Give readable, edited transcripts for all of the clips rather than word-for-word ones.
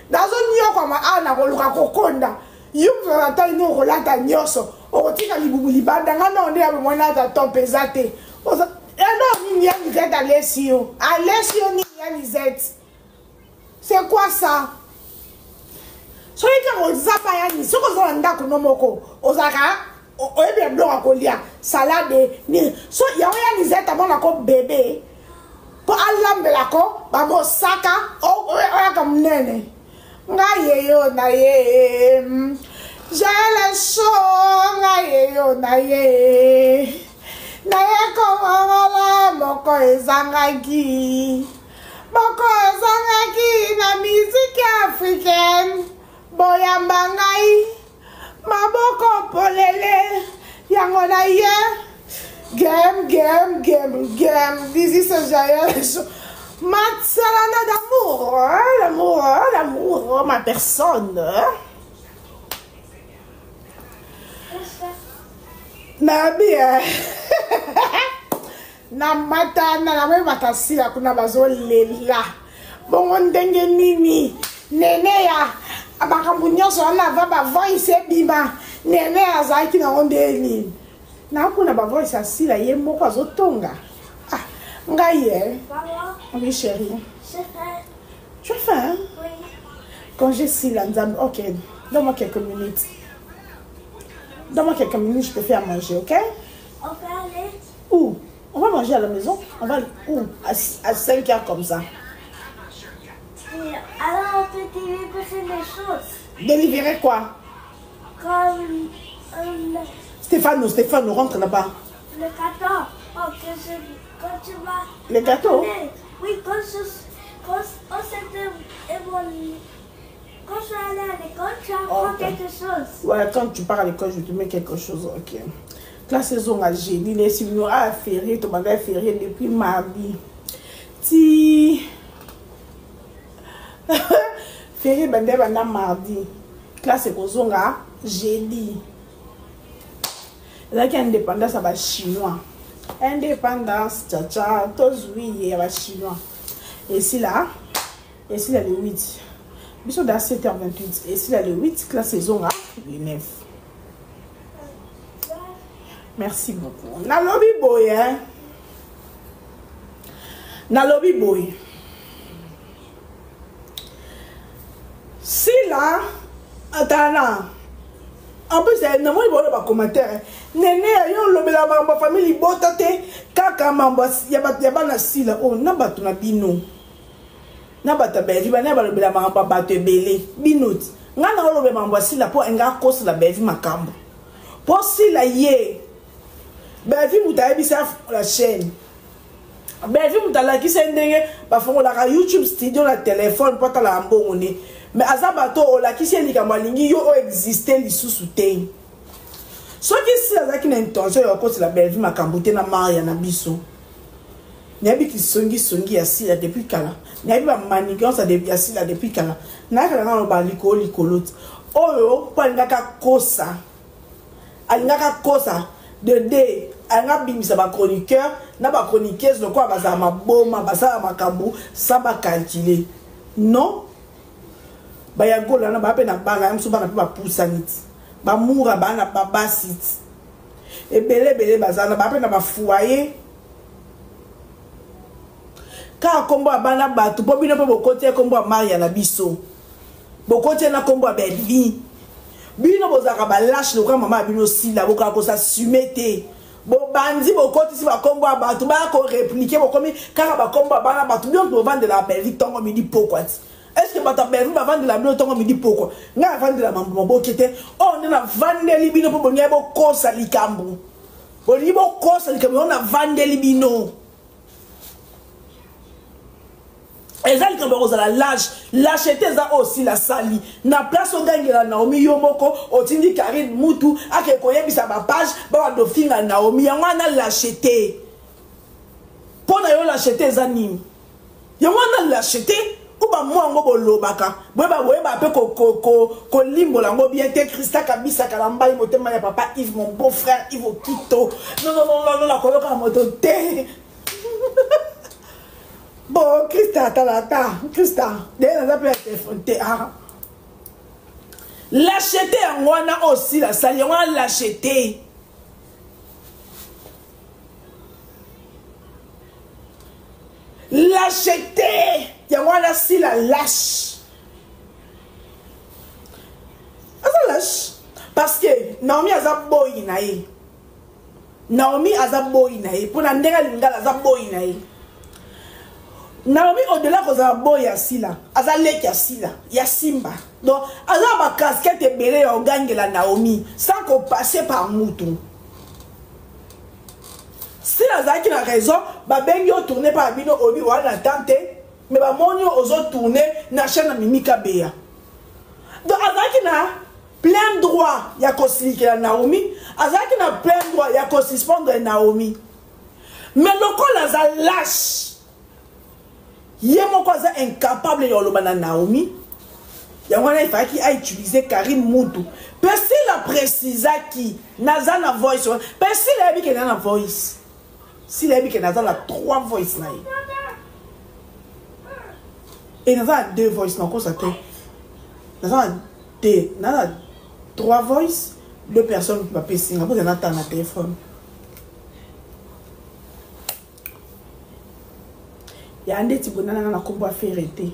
Dazo nyo kwa ma ana koluka kokonda. Yum za ta ino kolata nyoso. Okotika libubu libanda ngana onde ya mwana ta topezate. Oza non ni ya Lisette Alessio. Alessio ni ya Lisette. C'est quoi ça? So yika ozapa ya ni soko zo ndako nomoko. Ozaka oyebi blonga kolia salade ni so yawe ya Lisette abona ko bébé. Po alambela ko babo saka oya comme nene. Ngaye yo na ye. J'ai le chaud ngaye yo na ye. Na ye ko wala moko ezangaki. Moko ezangaki na musique africaine. Boyamba ngai. Maboko polele. Yango na ye. Game. This is a giant. Matsalana l'amour, ma personne. Nabia. Na mata na me matasi ya kuna bazo lela. Bongo ndenge nini. Nene ya abakambu nyoso ana va voice bima. Nene azaki na onde nini. Na kuna ba voice asila ye moko azotonga. Ah, ngaye. Oui chérie. Je fais. Tu as faim? Oui. Quand j'ai si la nzambe, ok. Donne-moi quelques minutes. Donne-moi quelques minutes, je te fais à manger, ok? On peut aller. Où? On va manger à la maison? On va où? À 5 heures comme ça. Et alors on peut délivrer les choses. Délivrer quoi? Comme Stéphane, rentre là-bas. le gâteau. Oh, quand tu vas. Le gâteau? Oui, quand je vais aller à l'école, tu apprends quelque chose. Ouais, quand tu pars à l'école, je te mets quelque chose, ok. La saison a génie, les signaux à férié, tu m'avais férié depuis mardi. Si. Férié, ben, mardi. Classe Kozonga, jeudi. Là, qu'il y a indépendance, ça va chinois. Indépendance, tcha, tous oui, il y a chinois. Et ici là, le 8. Bisous dans 7h28. Et ici là, le 8, classe saison là, le 9. Merci beaucoup. Na lobby boy, hein? Na lobby boy. Si là, attends. En plus, il y a un commentaire. Néné, il y a ma famille, il y a kaka mamba, il y a na sila. Oh, n'a tu na bino. N'a pas ta belle, il y a na mamba bate belé. Binut. N'a na lobe mamba sila pour enga kos la belle makambo. Pour sila ye. Belle mutaye bisa la chaîne. Belle mutala ki sendenge ba fongo la YouTube studio la téléphone pour ta la mbongone. Mais azabato o la ki sendika malingi yo exister li sous te. Ce qui si azaki na intention ya kos la belle makambo te na Maria na biso. Nabi ki songi ya sila depuis kala. Nabi ba manigance depuis ya sila depuis kala. Na kala na ba likolot. Oyo pa ngaka kosa. Alingaka kosa de anga bimisa ba chroniqueur na ba chroniqueuse no kwa baza maboma basala makambu sa ba calculer. Non. Ba ya gola na ba pe na banga mso ba na pe ba pusanit. Ba mura ba na ba basit. E bele bazana ba pe na ba foyer. Ka kombo abana batu po bino pe bokote kombo Maria na biso. Bokote na kombo Belvi. Bino bozaka ba lâche loka mama bino sila boka ko sa sumete. Bo bandi bokoti si ba kombo abatu ba ko répliquer bokomi kaka ba kombo abana batu bino to vendre la Belvi tongo midi pourquoi? Est-ce que bata Belvi ba vendre la bino tongo midi pourquoi? Nga vendre la mambo bokete on na vendre li bino po bonya bo kosa likambo. Bo li bo kosa likambo on na vendre li bino. Ezali quand on a lâcheté ça aussi la sali na place on gagne la Naomi Yomoko otindi Karine Mutu ake koyebisa ba page ba dofinga Naomi yango na lâcheté pona yo lâcheté zani yango na lâcheté ou ba moi ngo bolobaka boyeba pe ko limbola ngo bien te Christa kabisa kalamba motema ya papa Yves mon beau frère Yves Okito non la koloka moto te Bon, Christa, Talata, Christa, d'ailleurs, on a pu être effronté. L'acheter en wana aussi, la salle, on va l'acheter. L'acheter, il y a wana si la lâche. Ça lâche. Parce que Naomi a za boy nae. Naomi a za boy nae. Pour la ndega lingala za boy nae. Naomi au-delà de la boy asila, azalek asila, ya simba. Donc, azala ba casquette et béret au gang de la Naomi, sans qu'on passe par mouton. Si la zaki a raison, ba bengi au tourner par bino obi wala tante, mais ba monio aux autres tourner na chaîne mimika beya. Donc, azaki na plein droit ya kosili la Naomi, azaki na plein droit ya correspondre Naomi. Mais le col a lâche. Yemo quoi ça incapable de Naomi. Yangwana il fallait qu'il a utilisé Karim Moutou. Parce qu'il a précisé qui n'a na voice. Parce qu'il a dit qu'il n'a na voice. S'il a dit qu'il n'a na 3 voice na. Et n'a 2 voice non quoi ça te. N'a 3 voice, 2 personnes qui va passer. N'a pas n'a ta na téléphone. Il y a un des types de combat ferreté.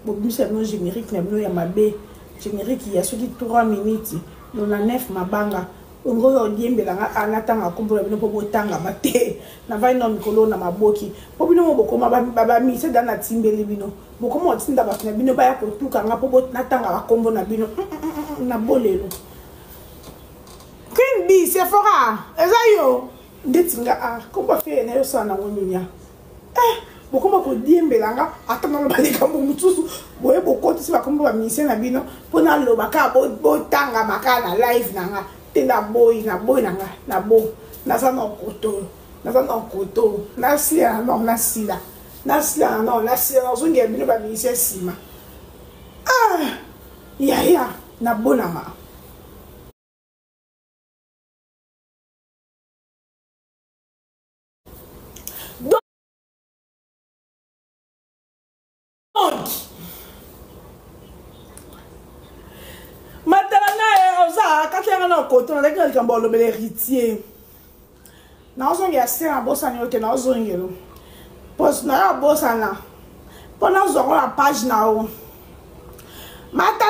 Bon, c'est non générique, mais non, il y a ma baie. Générique, il y a ceux qui 3 minutes. On a 9 ma banga. On va dire que on attend à combat pour botanga maté. Na va non mikolo na maboki. Pour bino boko baba mi c'est dans la timbeli bino. Boko mo tinda ba na bino ba ya ko tuka nga po bot natanga ba kombo na bino. Na bolelo. Queen B c'est fora. Ezayo. Ndetinga a combat ferreté na yo sana wonya. Beaucoup de diembelanga attendant le balika mutusu boye beaucoup de ça comme ba mission na bino pona lo baka bo tanga maka na live nanga tena boy nanga na bo na sa no koto na sia no na sila zunge bino ba mission sima ya na bonama Maintenant, quand il y a un côté, on a dit l'héritier. Nous avons dit que la bosse en yote, nous avons dit que la bosse en là. Pendant que la page now. Maintenant,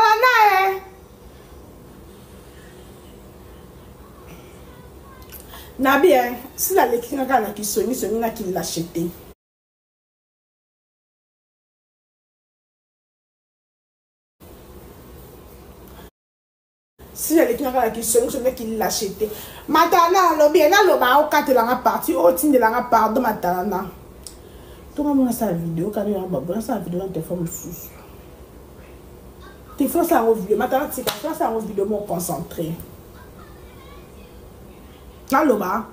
Nabi, si la lecture qui sonne, c'est qui l'a acheté. Si elle est là qui sonne, c'est qui l'a acheté. Matala, l'obé, là, l'oba, au 4 la partie, au team de la part de Matala. Tout le monde a sa vidéo, quand il y a une vidéo dans tes formes sous. Tu fais ça en vidéo, Matala, tu fais ça en vidéo, mon concentré. Là, l'oba,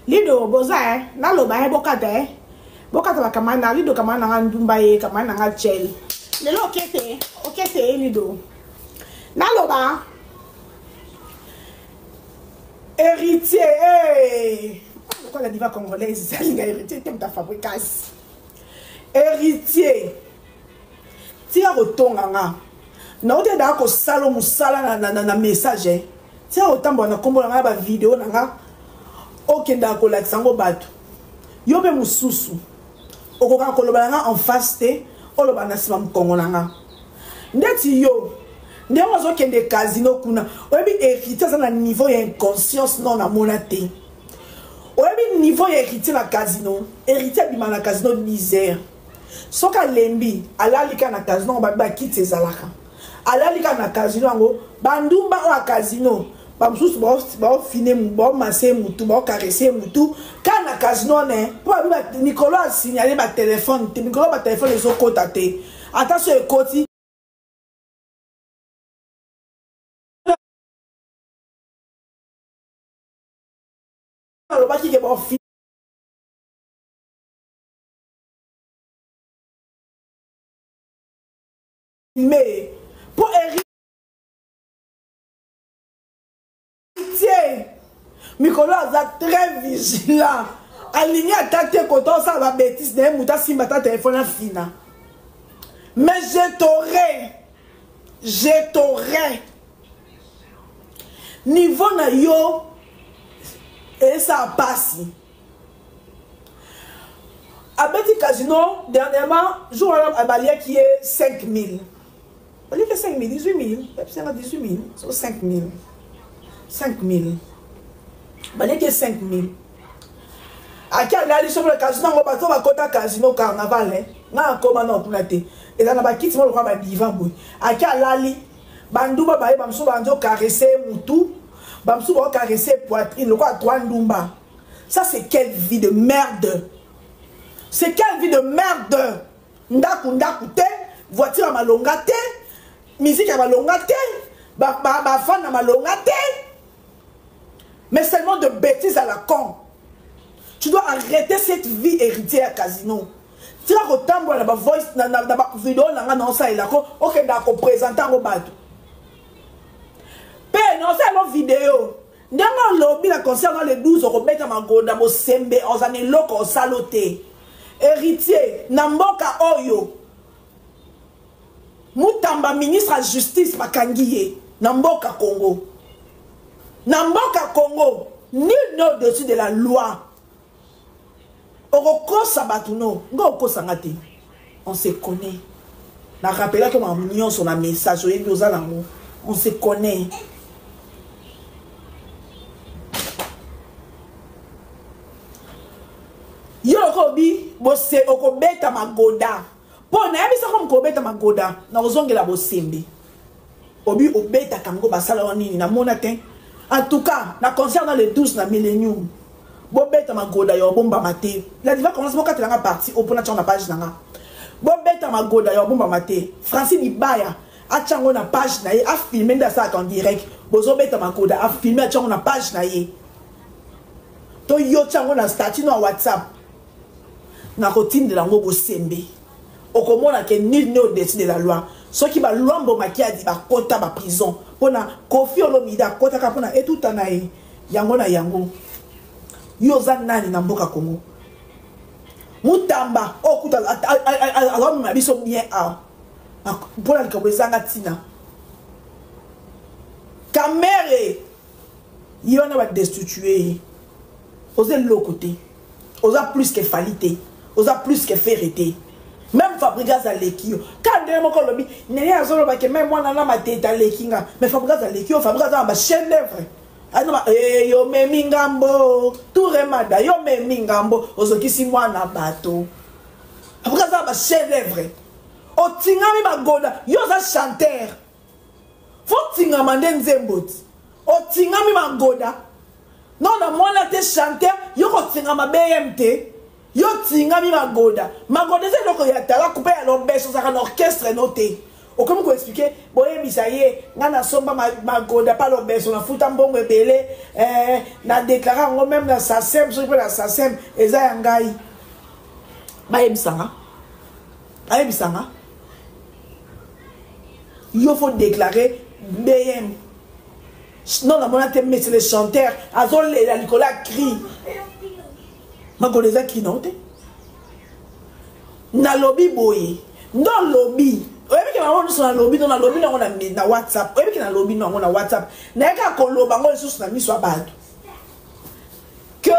l'idée, boza, là, l'oba, bokate, bokate, la kamana, l'idée, kamana, ndumbaye, kamana, chel. Le ok, l'idée. Là, l'oba, héritier, pourquoi la diva congolaise, c'est un héritier, t'aimes ta fabricasse. Héritier, tu as retourné, non, tu es d'accord, salon, sala, na message, tu as autant bon, comme on a une vidéo, ok, d'accord, là, tu as un bateau. Yo, ben, moussousou, au cas où en face, on le banasi, mam congolanga. Ndeti yo. Ndemo zo kende casino kuna oyebi héritier ça na niveau ya inconscience non na monate oyebi niveau ya héritier na casino héritier bima na casino misère soka lembi alalika na casino ba kite ezalaka alalika na casino ngo bandumba o casino ba msusu ba fine ba masser mutu ba caresser mutu kana casino ne po ba Nicolas a signalé ba téléphone Nicolas ba téléphone les okota te attention ekoti mais pour héritier Nicolas est très vigilant aligné attaqué quand ça va bêtise de mouta simba ta téléphone à fina. Mais je t'aurais. Niveau na yo et ça passe. À Betty Casino, dernièrement, jour à Balia qui est 5 000. Balia qui est 5 000, 18 000. C'est 18 000, c'est 5 000. 5 000. Balia qui est 5 000. À qui a sur le casino, on va pas casino carnaval. Na koma na opunate. Et dans la kit, on va ba divan boy. À qui a lali, bandouba ba bamsou banjo caresser moutou, bamsou ba caresser poitrine, le quoi toi ndumba. Ça c'est quelle vie de merde. C'est quelle vie de merde. Ndaku te, voiture à malonga te, musique à malonga te, ba fan à malonga te. Mais seulement de bêtises à la con. Tu dois arrêter cette vie héritière à casino. Tu vas retomber dans ma voice, dans ma vidéo, dans ça et là, ok, d'accord, présentant au bateau. Père, non, c'est mon vidéo. Dans le lobby, la concert dans les 12 euros, mettre ma goda, mon sembe, on s'en est loco, on saloté. Héritier, Namboka Oyo. Moutamba, ministre de la justice, Makangiye. Namboka Congo. Namboka Congo. Nul n'est au-dessus de la loi. Oroko Sabatuno. On se connaît. Je rappelle que mon mignon sur un message. On se connaît. Yo kobi bose okobeta magoda pona yabisa ko mkobeta magoda na ozongela bosembe obi obeta kango basala wanini na mona te en tout cas na concert dans les 12 na millennium bobeta magoda yo bomba maté la diva commence mo katela nga parti opona tchana page nanga bobeta magoda yo bomba maté Francine Ibaya atchango na page na ye a filmer ndasa en direct bozo beta magoda a filmer atchango na page na ye to yo tchango na statut na WhatsApp. Na routine de la ngobo sembe. Okomona ke nul n'est au-dessus de la loi. Ce qui va l'ombo makia di ba kota ba prison. Pona kofi olomida kota ka pona etuta na e. Yango na yango. Yoza nani na mboka Congo. Mutamba okuta alors ma biso bien a. Pona ko bezanga tina. Kamere. Yona va destituer. Osez le côté. Osa plus que falité. Osa plus que ferreté. Même Fabrigas à l'équio. Quand on a lobby, n'est pas solo parce que même moi on a ma tête à l'équinga. Mais Fabrigas à l'équio, Fabrigas à ma chaîne d'œuvre. Ah non, yo me mingambo, tout remada, yo me mingambo, ozoki si moi na bateau. Fabrigas à ma chaîne d'œuvre. O tingami magoda, yo za chanteur. Faut tingamande nzembot. O tingami magoda. Non, moi là t'es chanteur, yo ko tingama BMT. Yo tingami magoda. Magoda c'est donc ya tala couper à l'obèse ça un orchestre noté. O comme vous expliquer, boye bisaye, ngana somba magoda pas l'obèse on a foutu un bon belé na déclarer on même na SACEM, je peux la SACEM eza ngai. Ba ebisanga. Ba ebisanga. Yo faut déclarer BM. Non, la monnaie mais c'est les chanteurs. Azol la Nicolas crie. Magodeza qui note. Na lobby boy. Dans lobby. Oye que maman nous sur la lobby, dans la lobby on a na WhatsApp. Oye que na lobby on a WhatsApp. Na ka koloba ngo sous na mi so bad. Que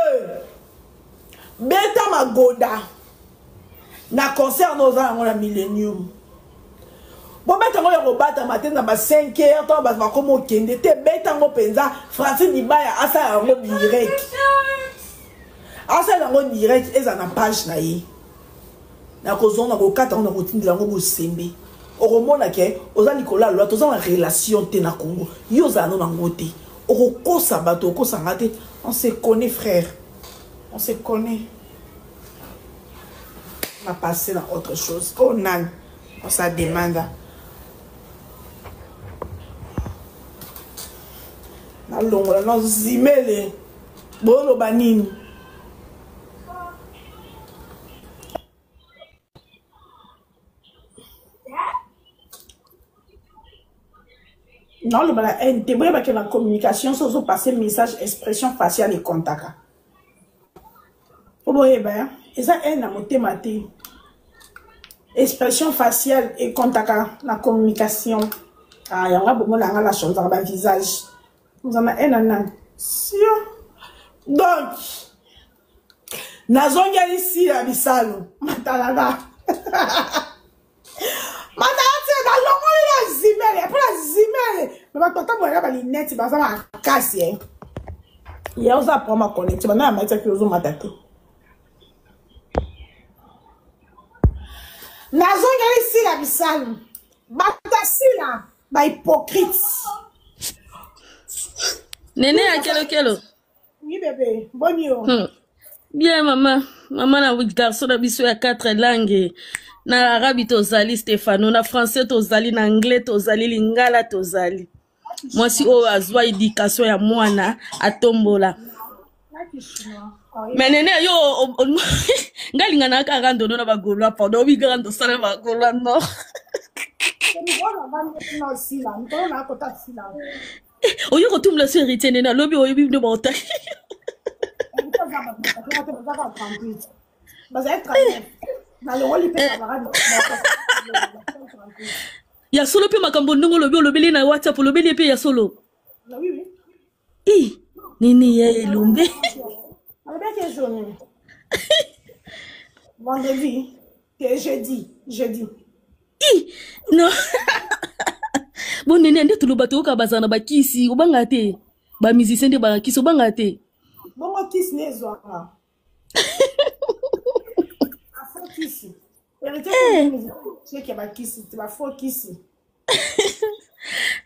beta magoda. Na concert nos on a millennium. Bon, ben, quand on a matin dans 5 heures, on va comment kende te beta ngo penza Francine Ibaya asa ngo direct. Asa ngo direct eza na page na ye. Na kozon na ko kata on a routine de ngo sembe. Oromona ke oza Nicolas Loi toza na relation te na Congo. Yo za no na ngote. Oroko sabato ko sangate, on se connaît frère. On se connaît. On a passé dans autre chose. Oh nan, on ça demande. Allons, on zimele. Bolo banini. Non, le bala intégrer avec la communication, sans passer message, expression faciale et contact. Et ça, elle a monté ma thé. Expression faciale et contact, la communication. Ah, il y a beaucoup la chose dans le visage. Nous avons un donc, Nazonga ici à Bissalo. Matalada. Matalada, dans le monde, il a zimé, après la zimé. Mais quand on a les lunettes, il va s'en casser. Il y a aussi un problème à connecter. Maintenant, il y a un problème à tête. Nazonga ici à Bissalo. Batasila, ba hypocrite. Néné à quel Oui, bébé. Bon yo. Bien, maman. Maman na garçon na biso ya 4 langues. Na arabe tozali Stefano, na français tozali, na anglais tozali, lingala tozali. Moi si o azwa éducation ya mwana atombola. Mais néné yo ngalinga na ka rando na bagolo pa obi grando sala bagolo no. Oyo ko tumla se héritier néné lobi oyo bi de monta. Ya solo pe makambo ndongo lobi olobeli na WhatsApp olobeli pe ya solo. Oui. Nini ya elumbe. Vendredi, jeudi. Non. Bon nene nde tulo bato ka bazana bakisi obanga te. Ba musicien de ba kisi obanga te. Bongo kisi nezo. Afro kisi.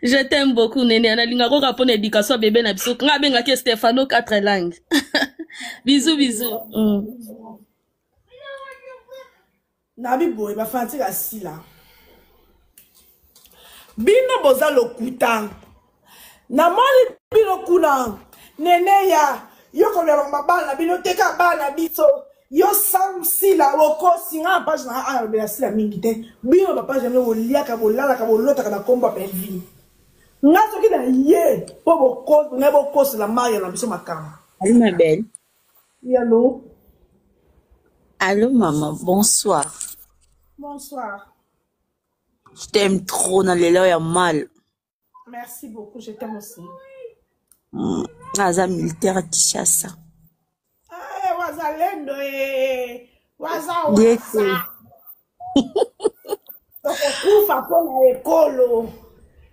Je t'aime beaucoup, Néné. Analinga ko rapone éducation bébé na biso. Nga benga ke Stefano 4 langues. Bisous. Nabi boy ba fanti la sila. Bino boza lokuta. Na mali bino kuna. Nene ya yoko le mabana bino teka bana biso. Yo sam sila woko singa page na arabe la sila mingi te. Bino ba page na wolia ka bolala ka bolota ka na komba pelvi. Ngaso ki na ye po boko na boko la maria na biso makama. Allô ma belle. Oui, allô. Allô maman, bonsoir. Bonsoir. Je t'aime trop dans les lois mal. Merci beaucoup, je t'aime aussi. Aza militaire Tishasa. Wazalendo waza. Okufa pona ekolo.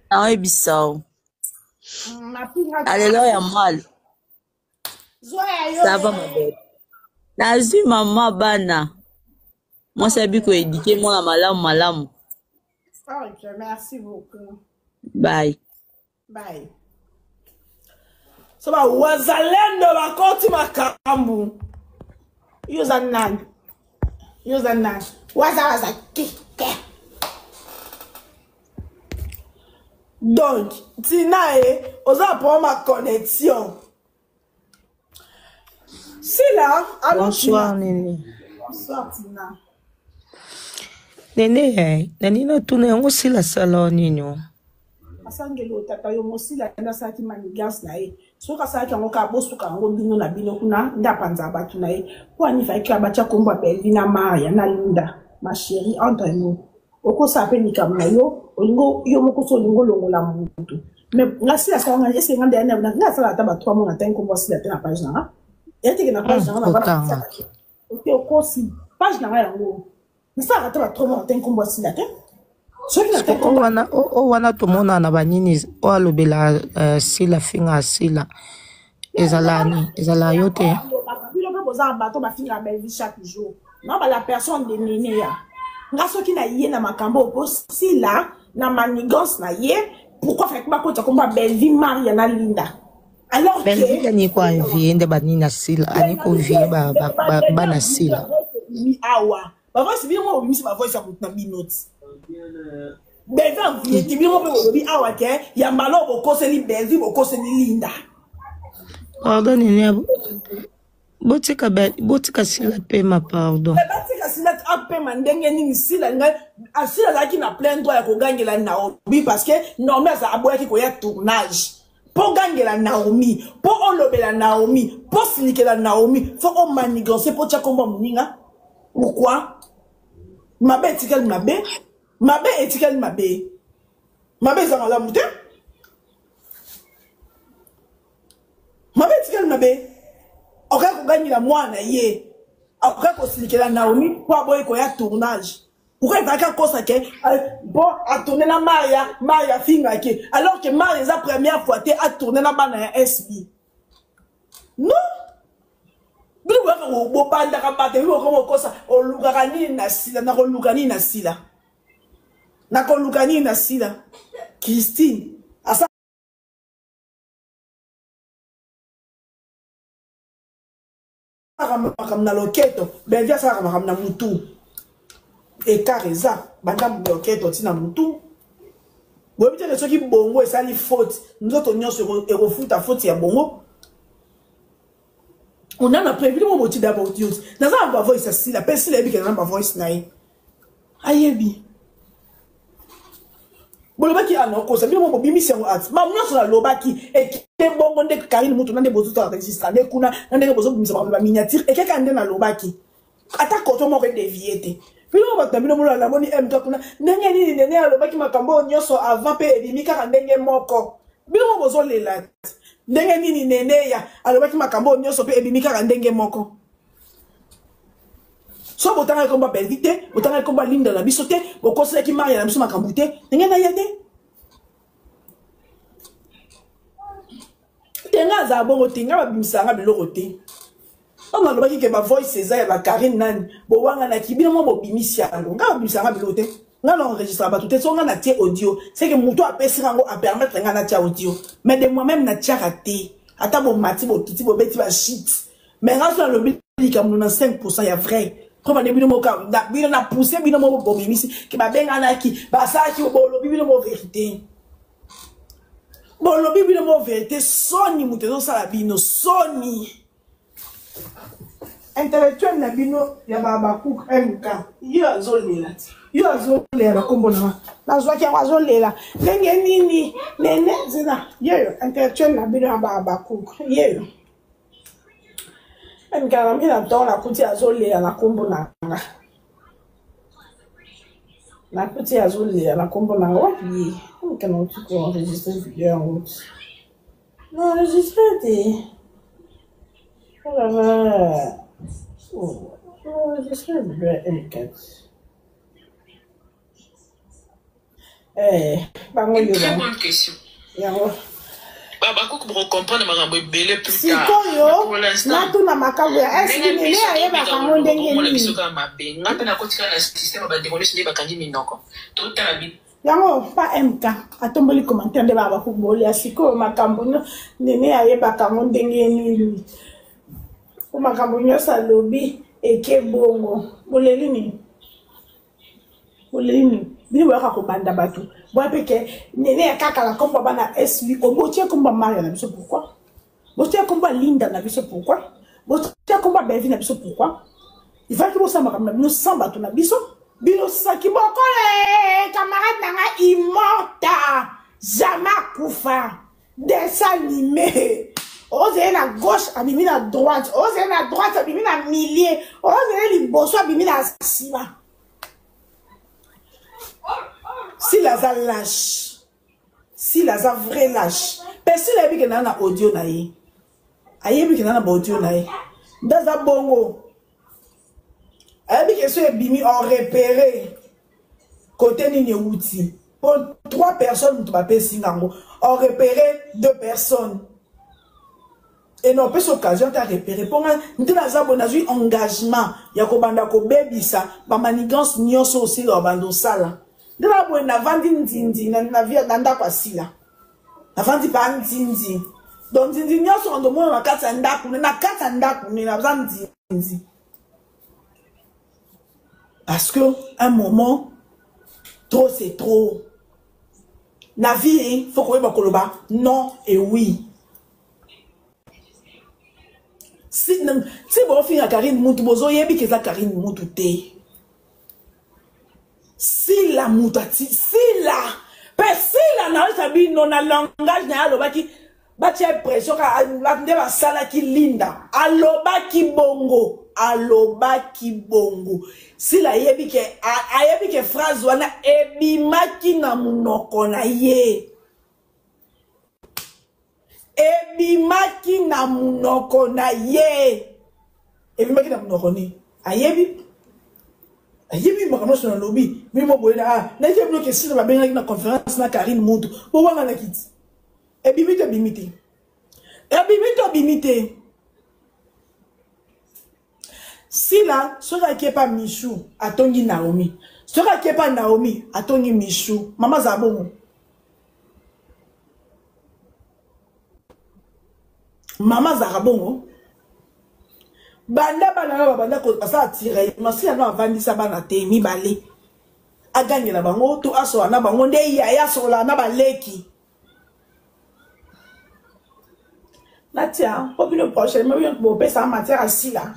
Ah oui bisao. Alléluia mal. Ça va ma belle. Nazi maman bana. Moi c'est bien qu'on éduque moi la malamu. Ok, merci beaucoup. Bye. So ba wazalendo bakoti makambu. Yuza nani. Waza kike. Donc, Tina oza pour ma connexion. Si là, allô. Bonsoir Néné. Bonsoir Tina. Néné, Nanina tune yango sila sala nino. Asangelo tata yo mosila na saki manigas na e. Soka saki yango ka bosuka yango bino na bino kuna ndapanza batu na e. Kwa ni fa ka bacha komba Belvina Maria na Linda, ma chérie entre nous. Oko sa pe ni kamna yo, olingo yo moko so lingo longo la mutu. Mais la sila sa nga est-ce que ngande na nga sala taba 3 mois na tan komba sila te na page na. Et que na page na ba. OK oko si page na yango. Mais ça taba 3 mois na tan komba sila te. O wana tomona na banini o alobela sila finga sila ezala yote bilo boza bato ba finga belle chaque jour non ba la personne de Néné ya ngaso ki na yé na makambo ko sila na manigance na yé pourquoi fait ba ko ta komba belle vie Maria na Linda alors que belle ni kwa vie ende banini na sila ani ko vie ba na sila mi awa ba va si bien mo mi si ba voice na binoti Bevan qui bien mo bi awake ya malo boko se ni Belvi boko se ni Linda. Pardon Néné. Botika sila pe ma pardon. Botika sila pe mandenge ni sila nga asila la ki na plein droit ya ko gagner la na obi parce que normalement ça aboya ki ko ya tournage. pour gagner la Naomi, pour enlever la Naomi, pour slicker la Naomi, faut on manigancer pour tcha comme mninga. Pourquoi? Mabe etiquel mabe, mabe etiquel mabe. Mabe ça la mouté. Mabe etiquel mabe. Oka ko gagner la mwana yé. Oka ko slicker la Naomi pour aboyer ko ya tournage. Pourquoi il va qu'à cause que bon à tourner la Maria finga qui alors que Maria la première fois à tourner la bana SB. Non. Bilo wa ko bo panda ka pate ko ko kosa o lugani na sila na ko lugani na sila. Na ko lugani na sila. Christine asa comme na loketo ben via ça comme na mutu. Et careza, madame bloqué, totina mutu. Vous avez dit ceux qui bongo et ça les fautes. Nous autres on sur et refoute à faute ya bongo. On a prévu le mot d'abord Dios. Dans un voice ça la personne la bi que dans un voice naï. Ayebi. Bon le baki a non cause bien mon bimi c'est un art. Ma moi sur la lobaki et qui bongo ndek Karine mutu na ndebo tout enregistré. Ne kuna na ndeko bozo bimi ça ba miniature et quelqu'un ndena lobaki. Ata koto mo déviété. Puis on va terminer la moni M kuna ndenge nini nene alobaki makambo nyonso avant pe ebimi kaka ndenge moko bino mo bozo lela ndenge nini nene ya alobaki makambo nyonso pe ebimi kaka ndenge moko so botanga komba belvite botanga komba linda na biso te bokosela ki Maria na biso makambo te ndenge na yete tenga za bongo tenga babimisanga biloko te. On a le que ma voice c'est ça, ma Karine nan, bon wanga na kibino mo bimisi yango, nga bimisi nga bilote, nga na enregistre ba tout et so nga na tie audio, c'est que muto apesi rango a permettre nga na tie audio, mais de moi même na tie raté, ata bo mati bo kiti bo beti ba shit, mais nga so le bili comme na 5% ya vrai, comme na bino mo ka, na bino na pousser bino mo bo bimisi, ki ba benga na ki, ba sa ki bo lo bino mo vérité. Bon lo bino mo vérité, soni muto so la bino, soni. Intellectuel na bino ya baba cook MK yo azolela yo azolela kombona na zwa ki azolela ndenge nini nene zina yo intellectuel na bino ya baba cook yo MK na mina tona kuti azolela na kombona na kuti azolela na kombona wapi kana tu ko enregistrer vidéo non enregistrer te voilà. Oh, je serais bien M4. Une très bonne question. Baba Cook pour comprendre ma gambe belé plus tard. Pour l'instant, tout na makabu ya est-ce que nene ayeba kango ndenge nini. Ngata na kotika na système ba décoller sur les bakandi minoko. Tout à la yango pas MK atomboli commentaire de Baba Cook boli asiko makambo nene ayeba kango ndenge nini. Makambo nyosa lobi eke bongo bolelini bini waka ko banda batu boa peke nene kaka la komba bana SB ko botie komba Maria na biso pourquoi botie komba Linda na biso pourquoi botie komba Bevi na biso pourquoi il va que vous sama comme nous samba to na biso bino saki bokole camarade nanga immorta jamais kufa dessin animé. Osez la gauche, abimi la droite. Osez la droite, abimi la milieu. Osez les bossos, abimi la sima. Si la za lâche, si la za vrai lâche, personne n'a vu que n'a audio naïe. Aïe, vu que n'a audio naïe. Dans un bongo. Aïe, vu que ce bimi ont repéré. Côté ni outil. Pour 3 personnes, tu vas payer singango. Ont repéré 2 personnes. Et non, pas cette occasion de repérer. Pour nous, nous avons un engagement. Il y a un baby ça. Ma manigance n'y a aussi le bando sala. Nous avons un avandi ndindi. Nous avons un ndapasi là. Avandi pas ndindi. Donc ndindi n'y a son de moi na kata ndaku. Na kata ndaku. Nous avons ndindi. Parce que un moment, trop c'est trop. La vie, il faut qu'on ait bakoloba. Non et oui. Si bon fin à Karine Moutou, bozo yebi que ça Karine Moutou te. Si la moutati, si la, mais si la na sabi non na langage na lo baki batia pression ka nde basala ki linda aloba ki bongo sila ayebi ke phrase wana ebimaki na munoko na ye ebimaki na munoko ni ayebi makambo na lobi mimo boye na je bloquer sila babenga na conférence na Karine Mutu bo wanga na kiti ebimite sila soka kepa Michou atongi Naomi soka kepa Naomi atongi Michou mama zabongo mama zarabongo banda ko asa tire masila no avandisa bana te mibale aganyela bango to aso na bango nde ya sola na baleki na tia popino prochaine mais bien pour pesa matière à sila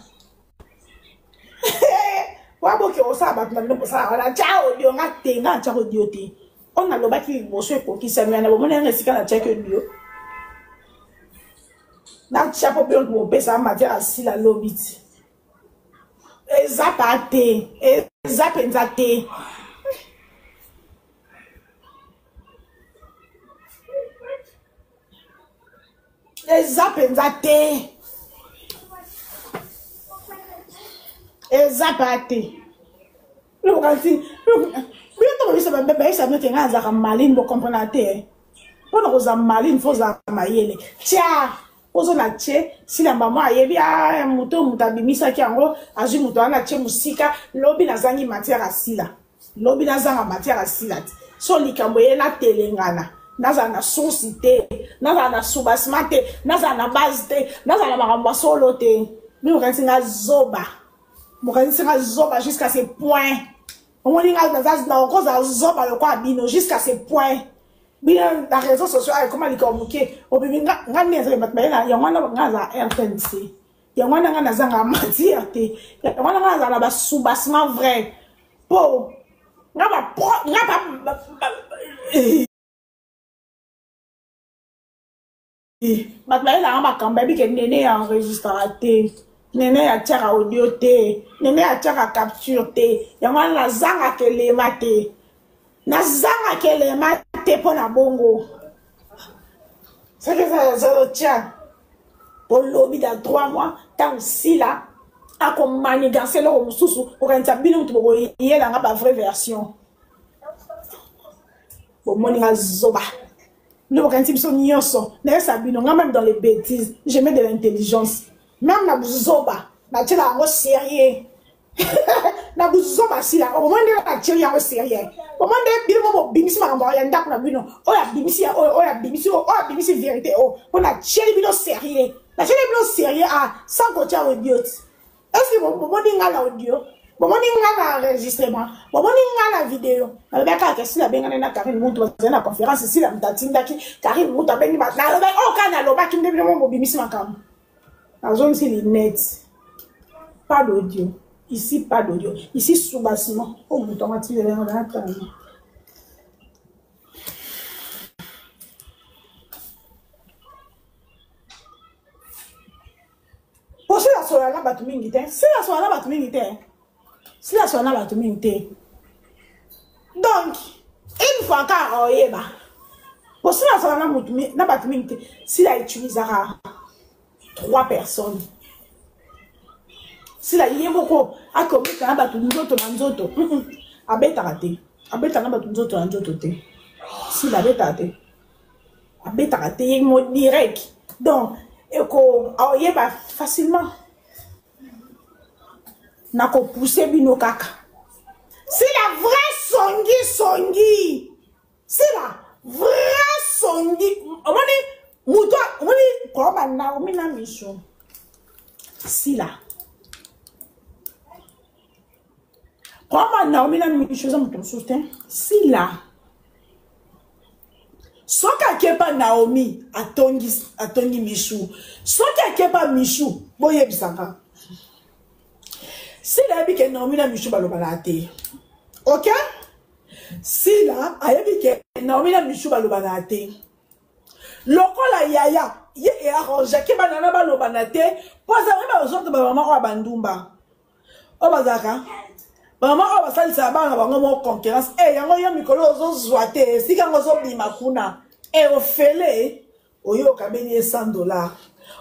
wabo ke osa ba na no sa ala chao dio ngatenga chao dio te on a lobaki boso ko ki semya na bomona ngesika na check dio na chapo bien pour pesa matière à sila lobiti ezapate ezapenzate ezapate lo kanti bientôt bisa bebe isa mete ngaza ka maline bo comprendre te ona ko za maline fo za mayele tia ozo na che sila mama ayebi a muto mutabimisa ki yango azu muto ana che musika lobi na zangi matière asila lobi na zanga matière asila so likambo yela telengana naza na société naza na subasmate naza na base te naza na makambo solo te mi kanti nga zoba jusqu'à ce point on dit nga na cause zoba le quoi bino jusqu'à ce point bien la réseaux sociaux comment les communiquer au bibi nga neza batmayela yangwana ngaza RTNC yangwana nga nazanga matière te yangwana nga za na ba subasement vrai po nga ba batmayela nga bakamba bi ke nene ya enregistrate nene ya tchaka audio te nene ya tchaka capture te yangwana nazanga kelema te nazanga kelema te pona bongo c'est que ça tient pour lobby dans 3 mois tant si là a comme manigancer le mususu pour un tabino to bo yela nga ba vraie version bon moninga zoba le principe son nyonso na sabino nga même dans les bêtises je mets de l'intelligence même na zoba na tela ngo sérieux na buzoba sila o monde na tsheli ya sérieux o monde bilimo bo bimisi makamba ya ndako na bino o ya bimisi ya o ya bimisi vérité o na tsheli bino sérieux na tsheli bino sérieux a sans côté audio est-ce que bon monde ngala audio bon monde ngala enregistrement bon monde ngala vidéo na beka ka sila benga na Karine Mutu na conférence sila mtatinda ki Karine Mutu bengi ba na lo o kana lo ba kimde bilimo bo bimisi makamba na zone si net pas d'audio. Ici, pas d'audio. Ici, sous bâtiment. Oh, mon tomate, il est là. Pour si la soirée, la si la soirée, donc, une fois qu'à Oyeba, pour si la soirée, si la utilisera 3 personnes. Si la yemoko a commis un bateau nzoto nanzoto abeta raté abeta na bateau nzoto nanzoto te si la beta te abeta raté yemo direct donc eko ayeba facilement na ko pousser bino kaka si la vraie songi si la vraie songi omoni muto omoni ko ba na omina mission si la comment Naomi n'a mis une chose à mon soutien? Si là, soit quelqu'un pas Naomi à Tongi Michou, soit quelqu'un pas Michou, boye bisaka. Si là, que Naomi n'a Michou balobalate, ok? Si là, que Naomi n'a Michou balobalate, lokola yaya ye e arrange ke banana ba lobana te poza ba autres ba mama o bandumba o bazaka mama o basalisa bana bango mo concurrence yango yo mikolo zo zwate sika ngo zo bima kuna ofele oyo kabeni $100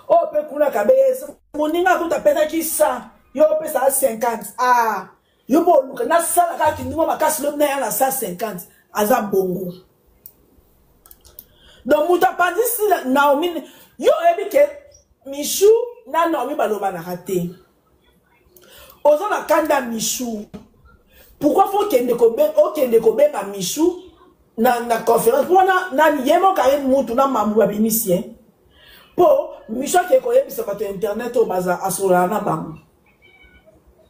o pe kuna kabeni moninga kuta pesa ki 100 yo pesa 50 yo bo luka na sala ka kinduma makasi lo na ya na 150 aza bongo donc muta pandisi Naomi yo ebike Michou na Naomi baloba na raté ozo na kanda Michou pourquoi faut kende ko benga Michou na conférence pour na yemo ka mutu na mamu babinisien po Michou ke ko yebisa bato internet o baza asola na bango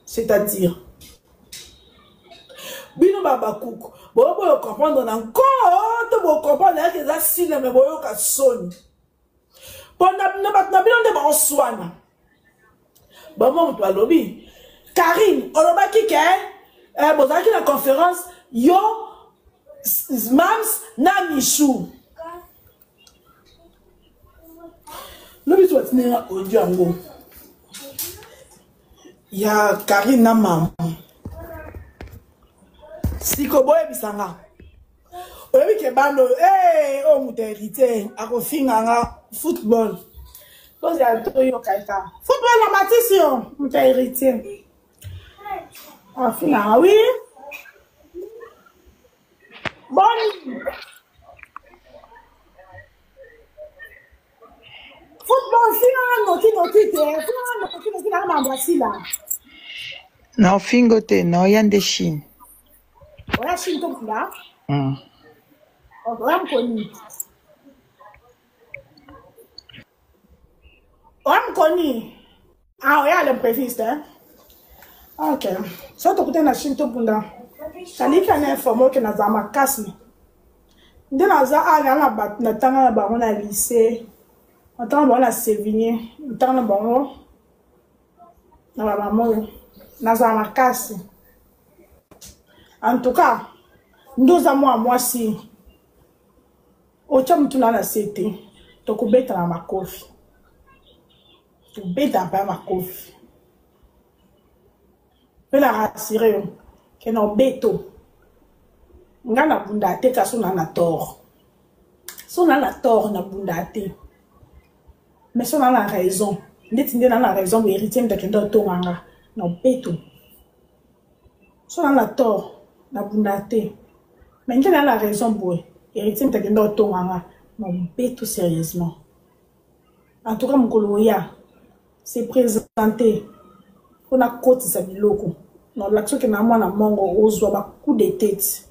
c'est-à-dire bino baba kuku boyo comprendre encore to bo comprendre que ça sile me boyo ka soni pona na bino de ba oswana ba mo to alobi Karine oloba ki ke bozaki na conférence yo Mams na Michou lobi to tinera audio ngo ya Karine na maman Siko boye bisanga. Oyebi ke bando o muterite akofinga nga football. Pose ya to yo kaita. Football na matisio muterite. Afinga oui. Bon. Football finga noti te. Finga na mambasila. Non fingo te no yande Chine. Oya Chine to kula. Oya mkoni. Oya le préviste, hein? Ok. So to kute na Chine to bunda. Kalika na informo ke na zama kasi. Nde na za aga na bat na tanga na bango na lycée. Na tanga bango na Sévigné. Na tanga na bango. Na ba maman. Na zama kasi. En tout cas, nous avons moi si au cham tu na cité to kubeta na makofi to beta pa makofi pela rassurer que no beto ngana bunda te ka sona na tort na bunda te mais sona na raison ndeti na raison bo héritier ndakendo to nganga no beto sona na tort na bundate mais il a la raison boy héritier t'as gagné auto nganga non tout sérieusement en tout cas mon coloya s'est présenté on a côté sa biloko non l'action que na moi na mongo ozwa ba coup de tête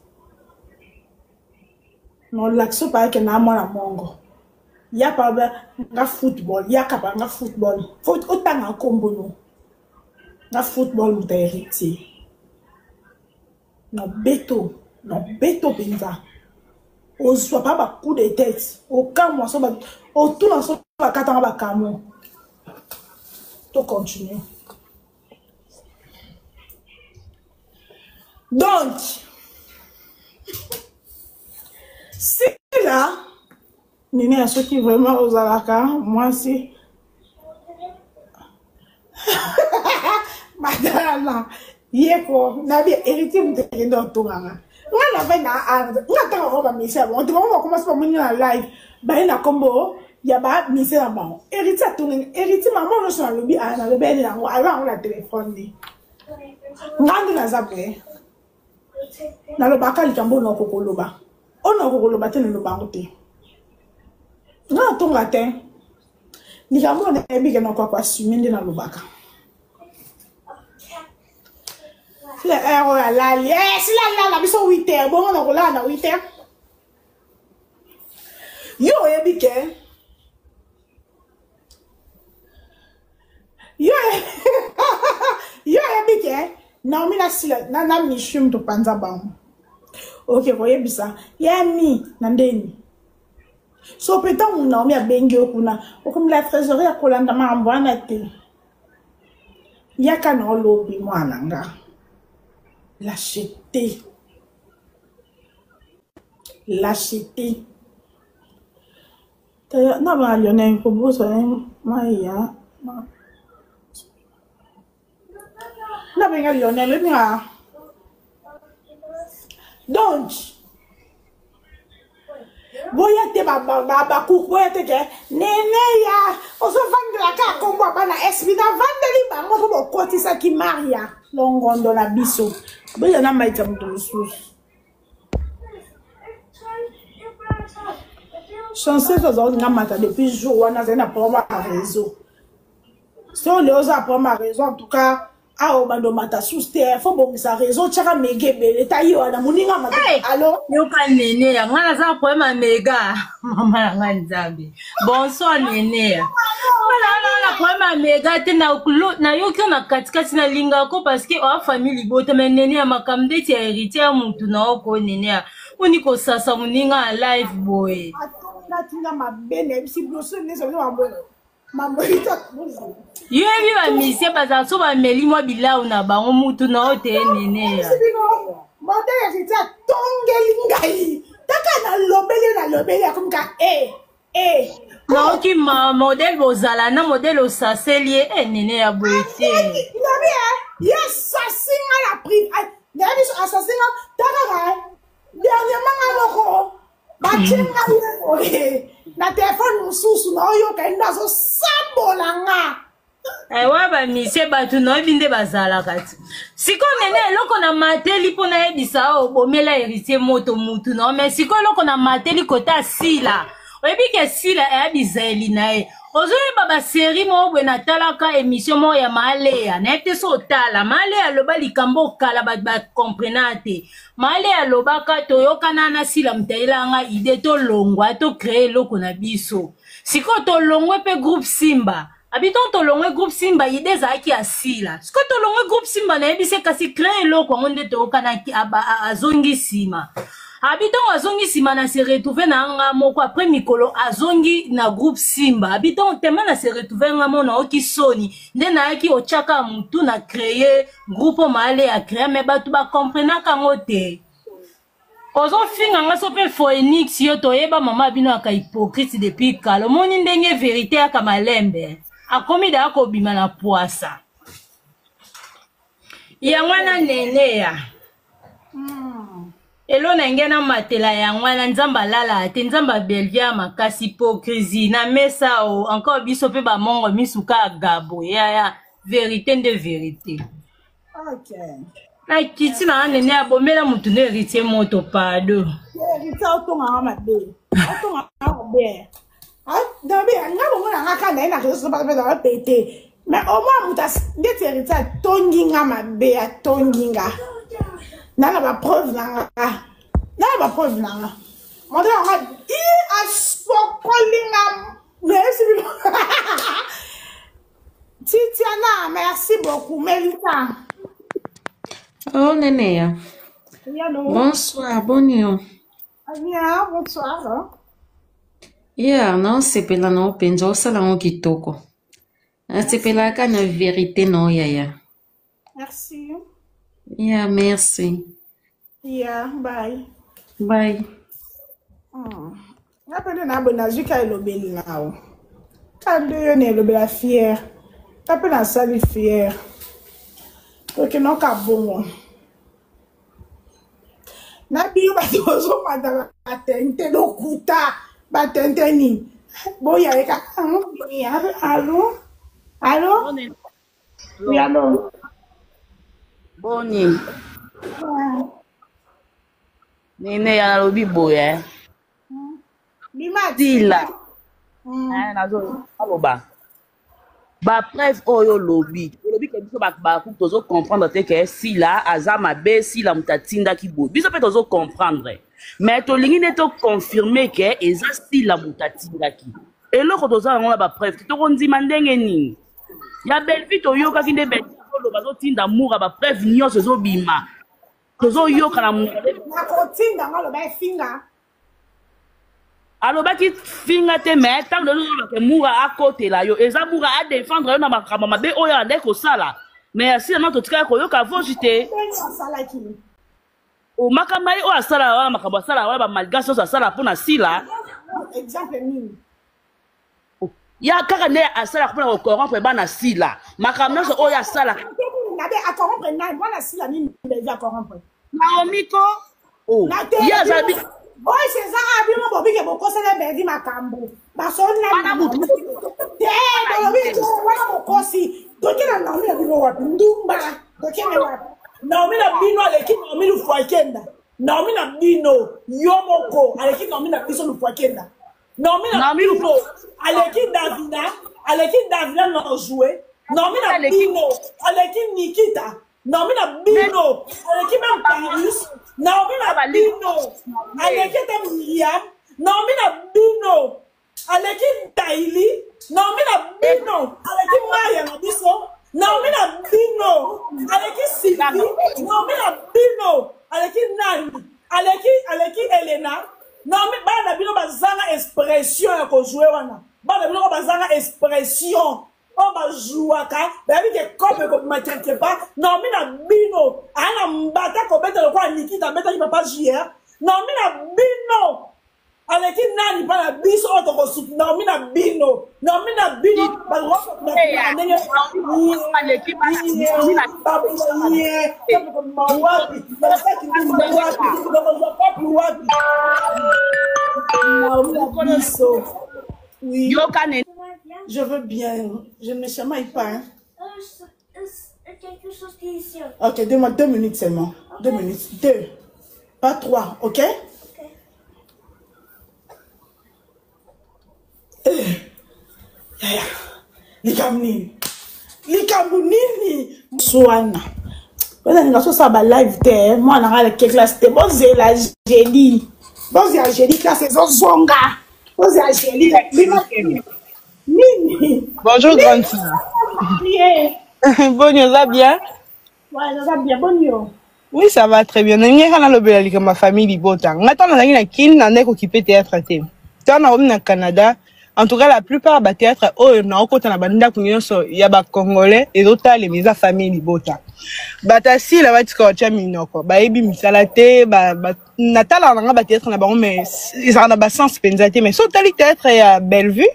non l'action pas que na moi na mongo ya pas nga football ya kapa nga football faut autant en combo no nga football ou héritier non beto benza o soit pas ba coup de tête au cas moi so ba au tout dans so ba katanga ba kamo to continue donc c'est là nene à ceux qui vraiment aux alaka moi c'est madame yeko na bi héritier mutendo tonganga ngana va na ngata ko ba misa bon to ko commence pas monter na live ba na combo ya ba misa na bon héritier tonganga héritier maman no so lobi ana le bele na ala on la téléphone ni ngandi na zabe na lo bakali kambo no kokoloba ono kokoloba te no bangote na tonga te ni kambo na ebi ke no kwa assumer na lo baka. Le héros à la si la biso 8h bon on a na 8h yo ebike yo ebike na mi na sila na Michou to panza bam ok ko yebisa ya mi na ndeni so peta na mi abengi okuna okumla trésorerie akolanda mambo ana te yaka na lobi mwana nga l'acheter Non, mais Lionel, pour vous, c'est Maïa. Non, mais Lionel, donc, boyate babaku boyate ke nene ya oso vandela ka kombo bana espina vandeli bango ko bokotisa ki Maria longondo la biso boya na maita mutu mususu chanceux aux nga mata depuis jour wana zena problème à réseau si on les osa problème à réseau en tout cas ah on bando mata souster faut bon ça réseau tchaka megebe eta yo na muninga mata allo yo ka nene ya ngana za problème mega mama nga nzambe bonsoir nene ya la problème mega te na yo ki na katikati na linga ko parce que o famille bote mais nene ya makamde ti héritier mutu na oko nene ya uni ko sasa muninga live boy atinga mabene si bloso ne so mambolita yebi ba mise baza so ba meli mo bilau na bango mutu na ote nene ya modele rita tongeli ngai taka na lobele akumka na ki ma modèle bozala na modèle osaselie nene ya boete nabi yes sasinga la pri nabi so assassinga taka dernièrement ngoko bachenga na téléphone mususu na oyo kaenda so sambola nga wa ba mise batu no binde bazala kati siko nene eloko na mateli pona ebisa o bomela héritier moto mutu no mais siko eloko na mateli kota sila oyebi ke sila ebisa elinae ozoye baba série mo bwe na talaka émission mo ya malea na ete so tala malea loba likambo kala ba comprenate malea loba ka toyokana na sila mtaila nga ide to longwa to créer loko na biso siko to longwe pe groupe Simba habitant to longwe groupe Simba ide za ki asila siko to longwe groupe Simba na ebise kasi créer loko ngonde to kana ki azongi sima habitant azongi sima na se retrouver na nga moko après mikolo azongi na groupe Simba habitant tema na se retrouver nga mona oki soni nde na yaki ochaka mutu na créer groupe male a créer mais batu ba comprendre kango te ozo finga nga so pe Phoenix yo toyeba mama bino aka hypocrite depuis kalo moni ndenge vérité aka malembe akomi da ko bima na poasa ya mwana nene ya elo na ngena matela ya ngwana nzamba lala te nzamba belvia makasi hypocrisie na mesa o encore biso pe ba mongo misuka gabo ya vérité de vérité okay na kiti na nene abomela mutu ne héritier moto pado héritier otonga mabe dabe ngabo mona ngaka na réseau ba ba pété mais au moins muta ndeti héritier tonginga mabe atonginga nana ba preuve nanga modèle on dit à spokolinga merci Titiana merci beaucoup Melita oh Nénéa bonsoir bonjour bonsoir yeah non sepela no penjo sala ngo kitoko sepela ka na vérité no ya merci yeah merci yeah bye Napende na bona zika elobeli nao. Kande yo ne elobela fier. Napende na sali fier. Porque non ka bongo. Na biyo ba tozo manda batente lokuta. Batente ni. Boya eka. Allô? Oui, allô. Boni. Nene ya lobi boya. Dila. Nazo aloba. Ba preuve oyo lobi. Lobi ke biso ba tozo comprendre te ke si la azama be si la mutatinda ki bo. Biso pe tozo comprendre. Mais to lingi ne to confirmer ke eza si la mutatinda ki. Eloko toza ngona ba preuve to kondima ndenge nini. Ya belvi to yoka ki nde be lo bazo tinda mura ba preuve nyonso zo bima. Tozo yoka na mura. Na kotinda ngalo ba finga. Alors baki finga te mais tant de nous que mura à côté là yo eza mura à défendre na makama mabe oya ndeko sala mais si na to tika ko yo ka vojite o makama o asala wa makaba sala wa ba malgaso sa sala pona sila exemple nini ya kaka nde asala mpona kocorrompre bana sila makambo nyonso oyo asala acorrompre nani bana sila nini eza acorrompre Naomi ko ye azali boy seza abima bobike bokosela berdi makambo basona te bobike wana bokosi dokena Naomi na bino wapi ndumba dokena wapi Naomi na bino aleki Naomi lufwa kenda Naomi na bino yomoko aleki Naomi na biso lufwa kenda Naomi na bino aleki Davina na jouer Naomi na bino aleki Nikita Naomi na bino aleki même Paris Naomi na bino aleki Miriam Naomi na bino aleki Daily Naomi na bino aleki Maria na biso Naomi na bino aleki Sylvie Naomi na bino aleki Nani aleki Elena Naomi bana bino bazanga expression ya ko jouer wana bana bino bazanga expression on va jouer ka babi ke comme ko matrike pas Naomi na bino ana mbata ko beta ko Nikita beta ki papa JR Naomi na bino aleki nani bana biso auto ko soup Naomi na bino ba ro na ndenge aleki je veux bien. Je ne me chamaille pas. Hein. Quelque chose qui est ici. Ok, donne-moi 2 minutes seulement. 2 minutes. 2. Pas 3, ok? Likamnini. Swana. Vous avez ça ba live there. Moi, on a la classe. Bon, c'est la génie. Bon, c'est la génie. Classe, c'est zonga. Bon, c'est la génie. Bonjour, grande sœur. Bonjour, ça va bien? Ouais, ça va bien. Bonjour. Oui, ça va très bien. Je ma famille Libota. Maintenant, on a une occupé théâtre. On a au Canada. En tout cas, la plupart des théâtres, on a côté na banda kunyoso ya ba Congolais et d'autres les mes famille Libota. Batasi la bati ko cha minoko. Ba ebi misalate ba natala na ba théâtre na ba mais ils en a ba sens penzate mais so tali théâtre ya Bellevue.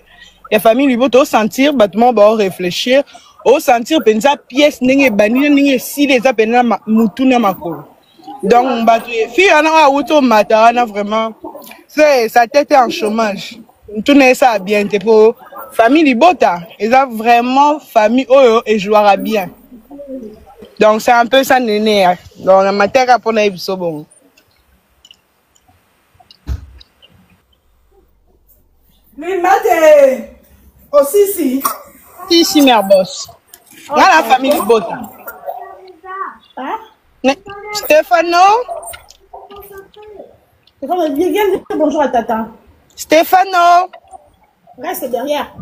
La famille Libota au sentir battement ba réfléchir au sentir penza pièce ninge banine ninge si les appena mutuna makolo. Donc batu fi ana auto matana vraiment c'est sa tête est en chômage. Tout n'est ça bien pour famille Libota. Ils ont vraiment famille oyo et jouera bien. Donc c'est un peu ça néné. Donc la matière pour les bon. Mais mate aussi si mère boss. Dans la famille Libota. Hein? Stéphano. Bonjour à tata. Stéphano. Reste derrière.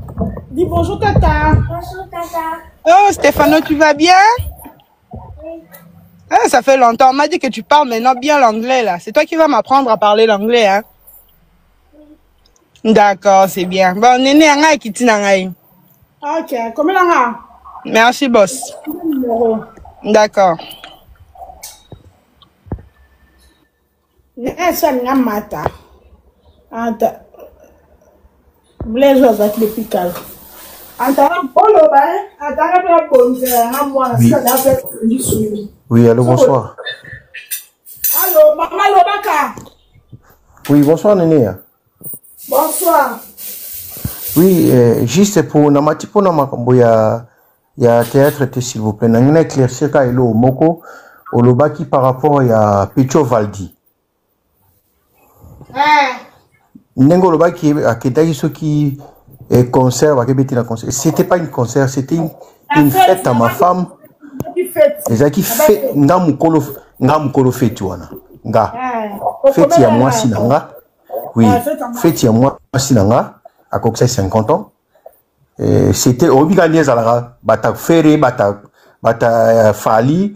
Dis bonjour tata. Bonjour tata. Oh Stéphano, tu vas bien? Oui. Ah, ça fait longtemps. On m'a dit que tu parles maintenant bien l'anglais là. C'est toi qui vas m'apprendre à parler l'anglais, hein? Oui. D'accord, c'est bien. Bon, néné, anga kiti nangai. Ok, combien là? Merci boss. D'accord. Essa minha mata. Anta. Blaise va te piquer. Anta polo ba, anta na bonne, na moi ça da fait du suivi. Oui, allô, bonsoir. Allô, maman Lobaka. Oui, bonsoir Néné. Bonsoir. Oui, juste pour namati pour namakambo ya théâtre s'il vous plaît. Nangina éclaircir ka elo moko olobaki par rapport ya Pecho Valdi. Nengo olobaki aketaki soki concert bakebeti na concert. C'était pas une concert, c'était une fête à ma femme. Ezaki fête ngamukolo fête wana. Nga. Fête ya moi sinanga. Oui, fête ya moi sinanga. À Coxay 50 ans. C'était obligatoire zalara bata ferré bata fali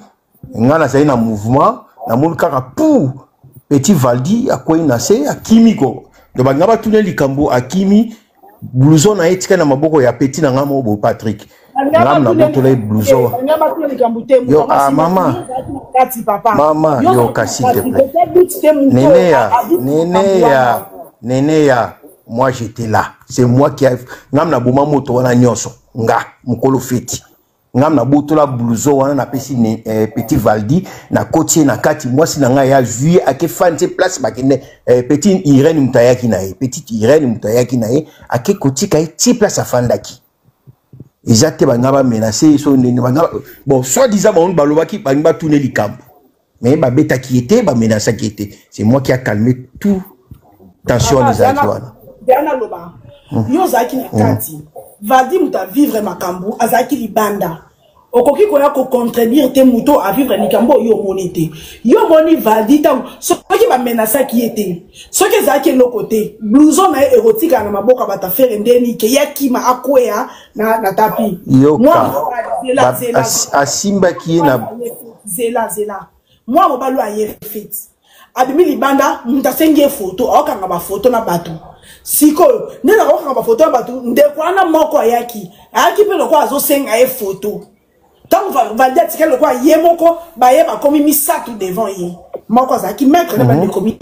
ngana za na mouvement na mulkaka pour petit Valdi akoyi nase akimiko de bangaba tune likambo akimi blouson na etika na maboko ya petit na ngamo bo Patrick ngam na botole blouson yo mama yo kasi te plaît nene ya moi j'étais là. C'est moi qui a ngam na boma moto wana nyonso nga mukolo feti. Ngam na boto la blouson wana na pesi petit Valdi na côté na kati moi si na nga ya juillet ake fan se place bakene petit Irène Mutayaki na ye petite Irène Mutayaki na ye ake côté ka ti place afandaki. Ils étaient menacés, bon, soit disant, on va tourner les camps. Mais bah bêta qui était, bah menace qui était. C'est moi qui a calmé tout tension des Akiwana. Diana Loba, yo zaki na kati, Valdi muta vivre makambu, azaki libanda. Okoki koya ko contredire te muto à vivre likambo yo monete. Yo moni Valdi tam, ce qui va menacer qui était. Ce qui zaki no côté, blouson na érotique na maboka bata faire ndeni ke yaki ma akwea na tapi. Yo asimba qui na zela. Moi mo balu aye fit. Abimi libanda mutasengie photo, okanga ba photo na bato. Siko, nena okanga ba photo na bato, ndekwana moko ayaki. Ayaki pe lokwa azo senga e photo. Tant que Valdi a dit que le quoi yé moko ba yé ba komi mi ça tout devant yé moko za ki mettre ne ba de komi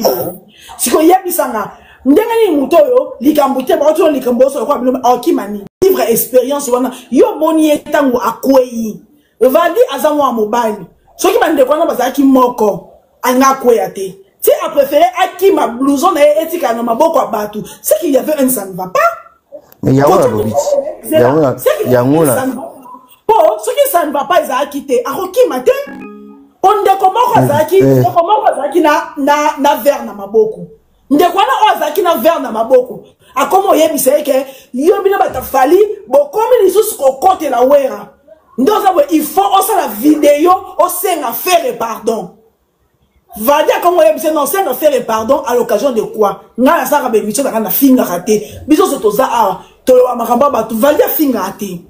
si ko yé bisanga ndenga ni muto yo likambute ba to likambo so kwa bilo akimani vivre expérience wana yo boni etango akweyi Valdi azamwa mobile so ki bande kwa na ba za ki moko anga kweya te si a préféré akima blouson na etika na maboko abatu c'est qu'il y avait un ça ne va pas mais ya wana lobiti ya wana ce qui ça ne va pas, ils ont quitté. A Rocky matin, on décommande Zaki, na verre na maboko. Ndekwana Zaki na verre na maboko. A comment yé bisé que yobina bata fali, bon comme ils sont au côté la wera. Il faut aussi la vidéo, au sein à faire pardon. Va dire comment yé bisé non sein à faire pardon à l'occasion de quoi? N'a ça rabé bicho na finga raté. Biso se toza a to amakamba ba tu va dire finga raté.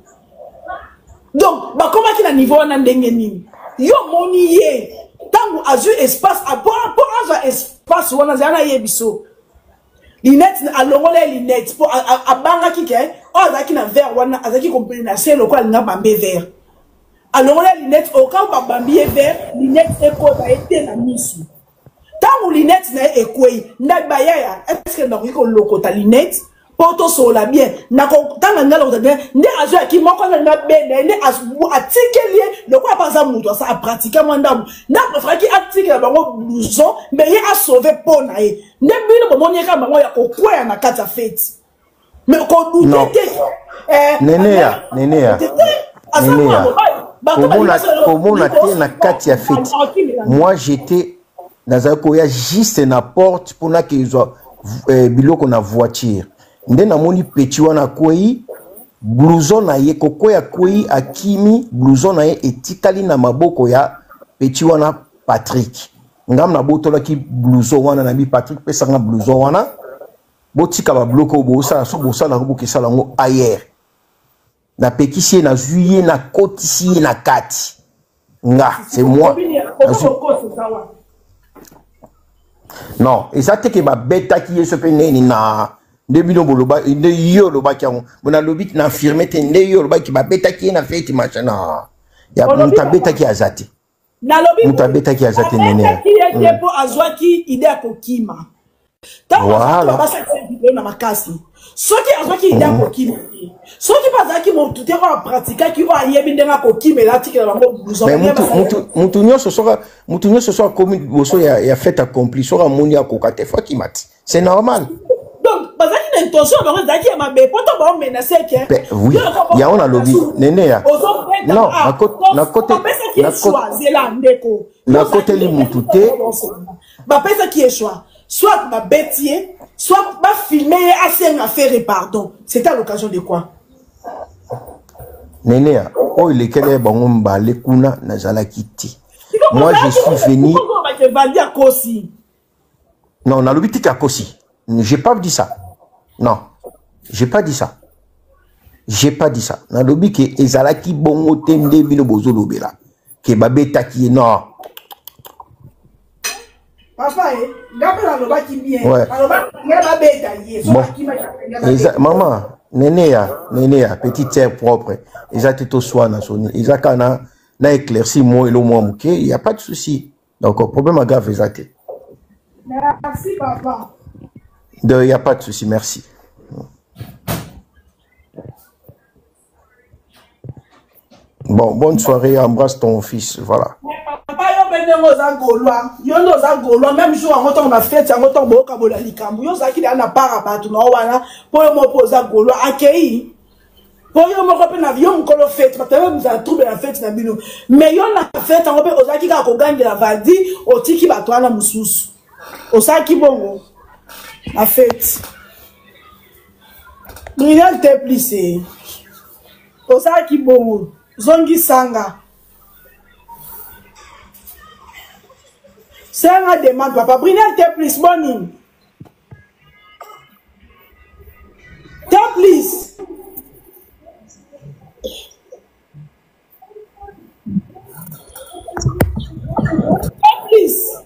Donc, bah comment qu'il a niveau en ndengeni? Yo moni ye, tangu azu espace, pour azu espace wana zana ye biso. Linette a longole linette pour abanga kike, azaki na verre wana azaki comprendre na c'est le quoi na bambé verre. A longole linette au cas où bambé verre, linette eko ba été na misu. Tangu linette na ekoi, na bayaya, est-ce que na ko lokota linette? Porto sola bien na ko tanga ngalo bien ndi azo ki moko na bene ndi azu atikelie le quoi par exemple muto ça a pratiquer mandam na préfère ki atike bango blouson mais il a sauvé pona e ndi bino bomoni ka bango ya ko kwea na kata fête mais ko douter nenea comment na te na kati ya fête moi j'étais dans un koya juste na porte pour na que zo biloko na voiture. Ndena moni petit wana kwei blouson na ye koko ya kwei akimi blouson na ye etikali na maboko ya petit wana Patrick ngam na botola ki blouson wana na bi Patrick pesa nga blouson wana botika ba bloko bo sala so bo sala ko sala ngo ayer na pekisi na juillet na kotisi na kati nga c'est moi non et ça te que ba beta qui se fait neni na Debino boloba inde yo loba kiango mona lobi na affirmer te nde yo loba ki ba beta ki na fete machin ya muta beta ki azati na lobi muta beta ki azati nene ki yeke po azwaki ide akokima voilà ba sa vidéo na makasi soki azwaki ide akokima soki bazaki mo tout est pratiquer ki o ayebi ndenga kokima la tikela bango blouson mais mutu nyoso so comme boso ya fête accomplie so ramoni akokate fa kimati c'est normal. Donc, parce qu'il y a une intention, il y a ma bébé, pourtant, on menace que. Oui, il y a un lobby. Nénéa. Non, na côté. Na côté li mutute. Bah, pesa qui est choix. Soit ma bêtier, soit ma filmer assez à faire pardon. C'était à l'occasion de quoi? Nénéa. Oh, il est quel est bon, bah, les kuna, nazala kiti. Moi, je suis venu. Non, na lobby tika kosi. J'ai pas dit ça. Non. J'ai pas dit ça. J'ai pas dit ça. Na lobi ke ezalaki bongo temde bino bozo lobela. Ke babeta ki non. Papa ngapela loba ki bien. Ouais. Babeta ye. Bon. Maman, nénéa, petite terre propre. Ezate to swana soni. Ezakana na éclairci moi et le moi muke, il y a pas de souci. Donc problème grave ezate. Merci papa. Il n'y a pas de souci, merci. Bon, bonne soirée, embrasse ton fils, voilà. Papa, yo benengo za Gaulois. Yo no za Gaulois, même jour en temps on a fête, en temps boka bola likambu. Yo za ki na para ba tu no wana, po yo mo poza Gaulois akei. Po yo mo ko na yo mo ko fête, parce que nous a trouvé la fête na bino. Mais yo na fête en pe ozaki ka ko gangi la vadi, otiki bato na mususu. Osaki bongo. La fête. Brillant te plissé. Osaki bongo. Zongi sanga. C'est un demande, papa. Brillant te plissé, morning. Te plissé. Te plissé.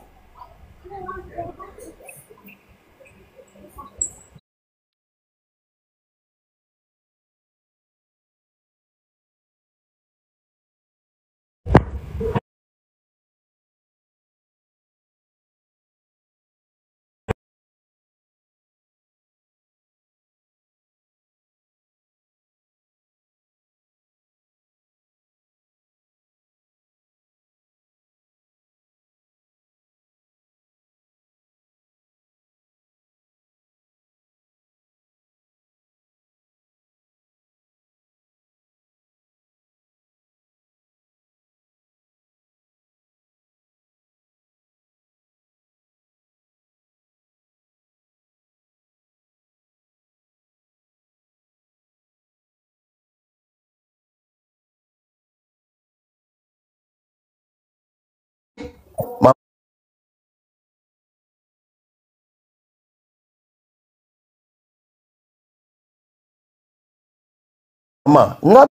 Maman, nga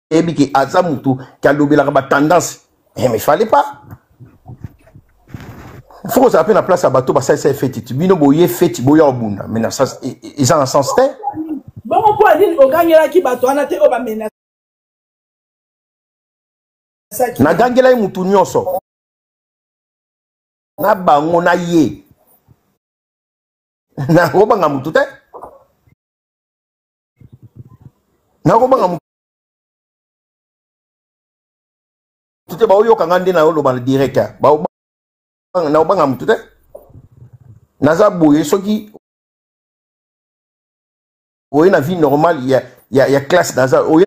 Ebiki Azamutu qui a lobé la tendance. Mais il fallait pas. Il faut qu'on s'appelle la place à bateau, parce que ça fait fait. Bino boye fait, boya obuna. Mais ça, ils ont un sens terre. Bon, on peut dire au gagnera qui bateau, on a été au bamena. Na gangela mutu nyonso. Na bango na ye. Na robanga mutu te. Na robanga mutu. Tout est baoyo kangande na lo bal direct. Ba na obanga mutu te. Naza boye soki oye na vie normale il y a classe naza oye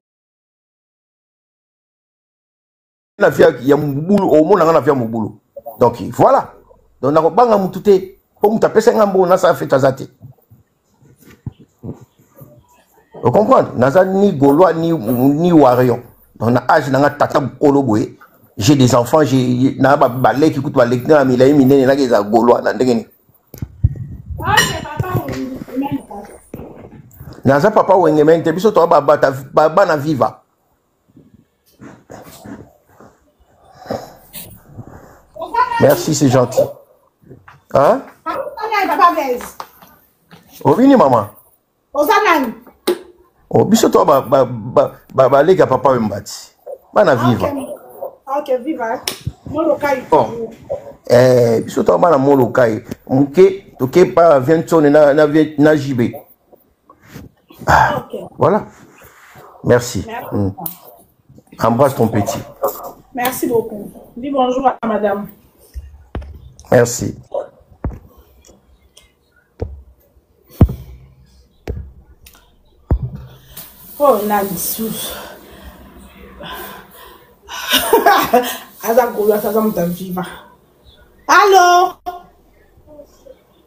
na vie il y a mubulu au monde na vie mubulu. Donc voilà. Donc na obanga mutu te pour mutu pesa ngambo na sa fait azate. Vous comprenez? Naza ni Gaulois ni Warion. Donc na âge na tata bokolo boye. J'ai des enfants, j'ai na balé qui coûte balé na milai minene na geza Gaulois na ndengeni. Naza papa wengemente biso to baba na viva. Merci, c'est gentil. Hein? Oh, vini maman. Oh, biso to balega papa wembati. Bana viva. Ok, viva. Molokai. Bon. Biso to bana molokai. Muke toke pa vientone na jibé. Ah, okay. Voilà. Merci. Embrasse ton petit. Merci beaucoup. Dis bonjour à madame. Merci. Oh, Nansou. Aza Gaulois, ça me viva. Allô?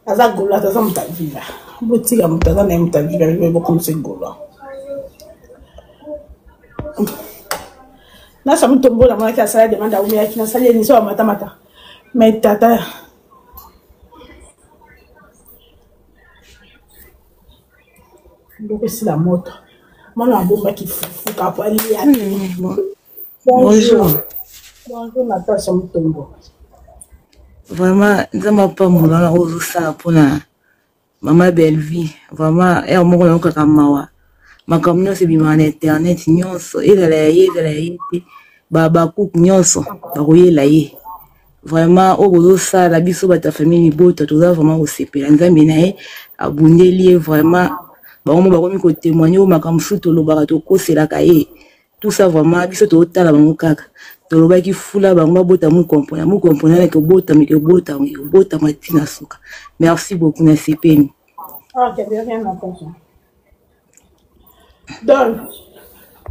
Aza Gaulois, ça me viva. Boutique à Moutaza, n'est pas viva, je vais beaucoup de Gaulois. Na ça me tombe la moitié à ça demande à Oumia qui n'a salé ni ça mata. Mais tata. Donc c'est la moto. Moi la bombe qui fout capable aller. Bonjour. Bonjour Nata ça me tombe. Vraiment, ça m'a pas moulé la rose ça pour la maman belle vie. Vraiment, elle m'a dit que maman. Ma communauté c'est bien en internet nyonso ezala yete bakuku nyonso bakoyela ye vraiment oyo sala biso bata famille bota toza vraiment kosepela nzambe na ye abundeli ye vraiment bango bakomi kotémoigner o makambo su tolobaka tokoselaka ye tout ça vraiment biso totala bango kaka tolobaki fula bango babota mukompona na kobota matina suka. Merci beaucoup na sepeni. Ok, rien à faire. Donc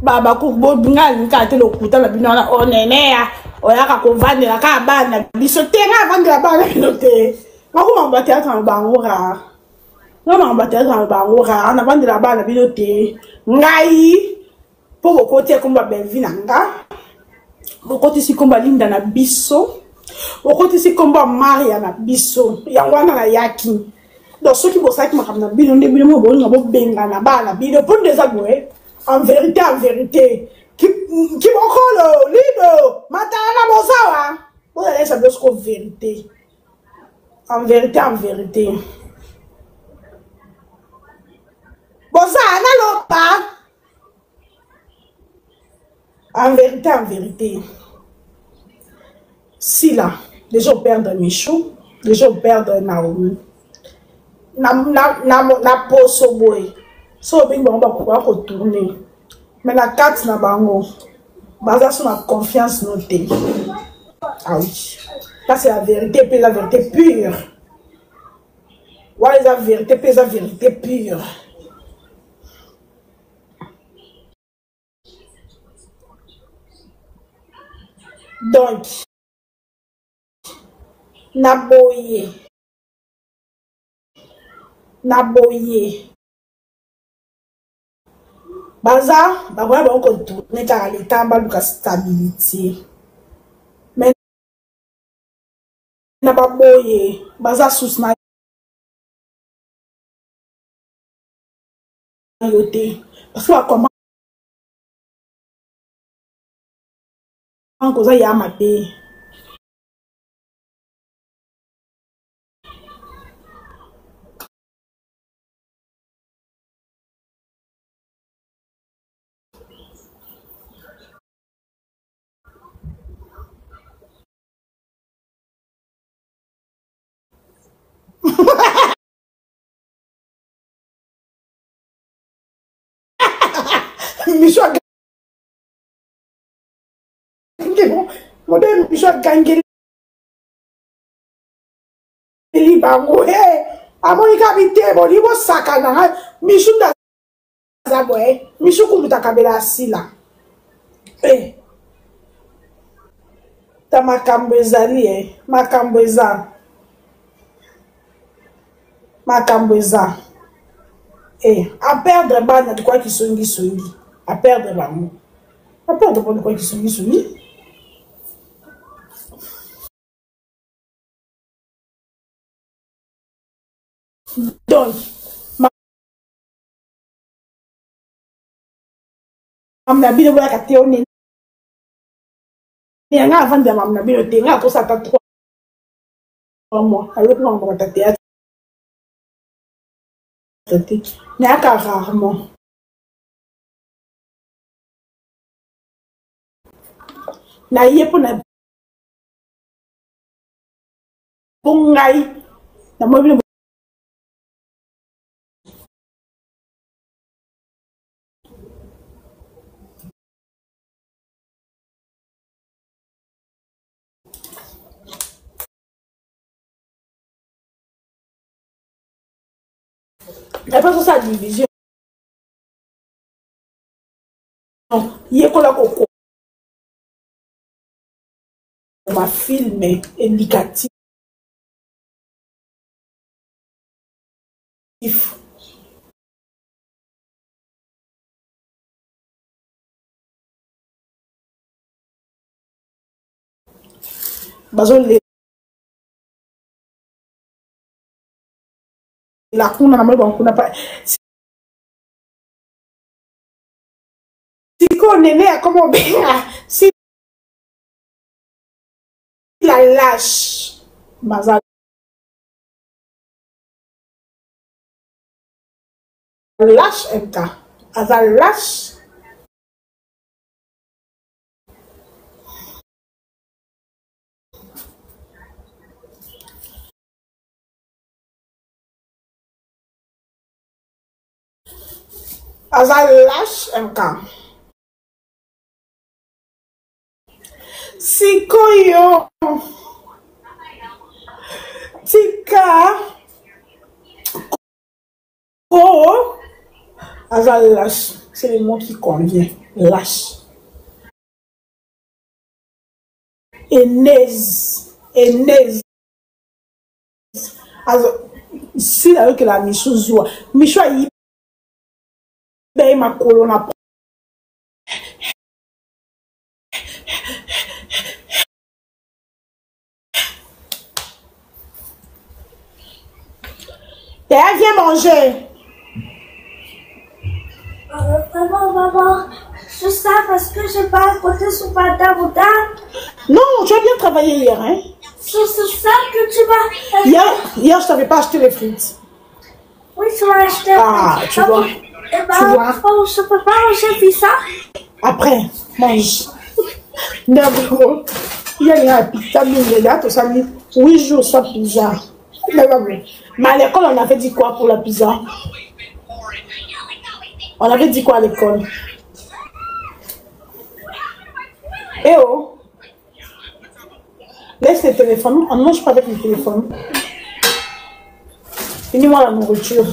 baba ku bodunga nkate lokuta la binana onenea oyaka kovandela ka bana biso tenga vandela bana binote ngakuma mbatya ka bangura ngama mbatya ka bangura ana vandela bana binote ngai poko kote komba benvina nga bokoti sikomba linda na biso bokoti sikomba maria na biso yangwana na yaki donc ceux qui bosaki makamna bino nde bino mo bonga bo benga na bana bino pour des aboué. En vérité, qui m'en libre, matala bosawa. Vous allez savoir ce qu'on vérité. En vérité. Bosa, n'allons pas. En vérité. Si là, les gens perdent Michou, les gens perdent Naomi. Na poso boy. So bing bon ba retourner. Mais la carte na bango. Baza sur la confiance notée. Ah oui. Ça c'est la vérité, puis la vérité pure. Ouais, la vérité, puis la vérité pure. Donc, Naboye. Baza, bah bon retourner car l'état baluka stabilité. Mais na baboye, baza sous na yote. Parce que comment en cause ya mabe. Michou bon, modèle Michou gangé li bango amonika bite bo libo sakana Michou da zaboe Michou kumuta kabela sila ta makambo ezali makambo eza à perdre bana de quoi qui songi à perdre l'amour à perdre de quoi qui songi donc amna bino boya kateone ni nga avant de amna bino te nga ko sa ta 3 mois alors que on va ta théâtre mais rarement na yepo na bongai na mobile et pas sur sa division yekola koko ma film indicatif bazole la kuna na mwe kuna pa si connaît comment bien si la lâche bazal lâche MK azal lâche aza lâche MK. Sikoyo tika oh aza lâche, c'est le mot qui convient, lâche. Enez also si la que la Michou zoua Michou a yi be ma colonna viens manger. Maman, je sais parce que je pas porté sur Bada Bouddha. Non, tu as bien travaillé hier, hein? C'est ça que tu vas... Hier, je t'avais pas acheté les frites. Oui, tu m'as acheté. Ah, tu vois. Eh ben, je peux pas manger ça. Après, mange. D'abord, il y a une pizza, tout ça, 8 jours sans pizza. Mais à l'école, on avait dit quoi pour la pizza? On avait dit quoi à l'école? Eh oh! Laisse le téléphone, on ne mange pas avec le téléphone. Finis-moi la nourriture.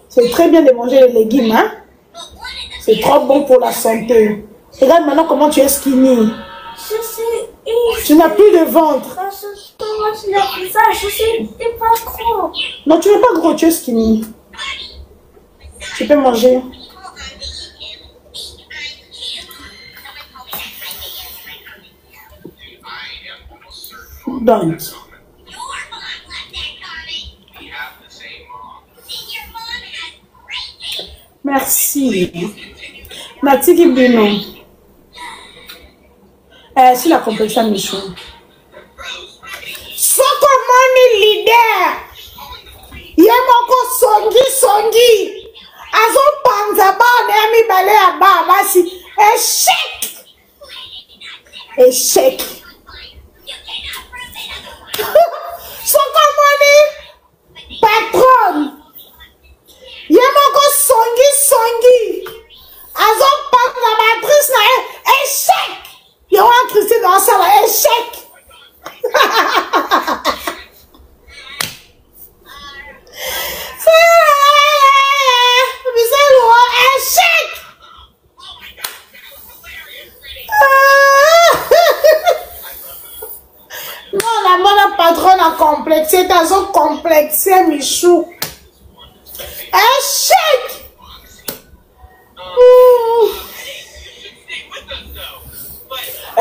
C'est très bien de manger les légumes, hein? C'est trop bon pour la santé. Regarde maintenant comment tu es skinny. Tu n'as plus de ventre. Je suis pas gros. Non, tu n'es pas gros, tu es skinny. Tu peux manger. Donc. Merci. Natiki Bino. Si la complexion Michou. Sokomoni leader. Yemoko songi. Azo panza ba nemi bale aba basi. Échec. Sokomoni patron. Yemoko songi. Azo panza matrice na échec. Yo a Christine dans ça là échec. Échec. Non, la bonne patronne a complexé, t'as un complexé, Michou. Échec.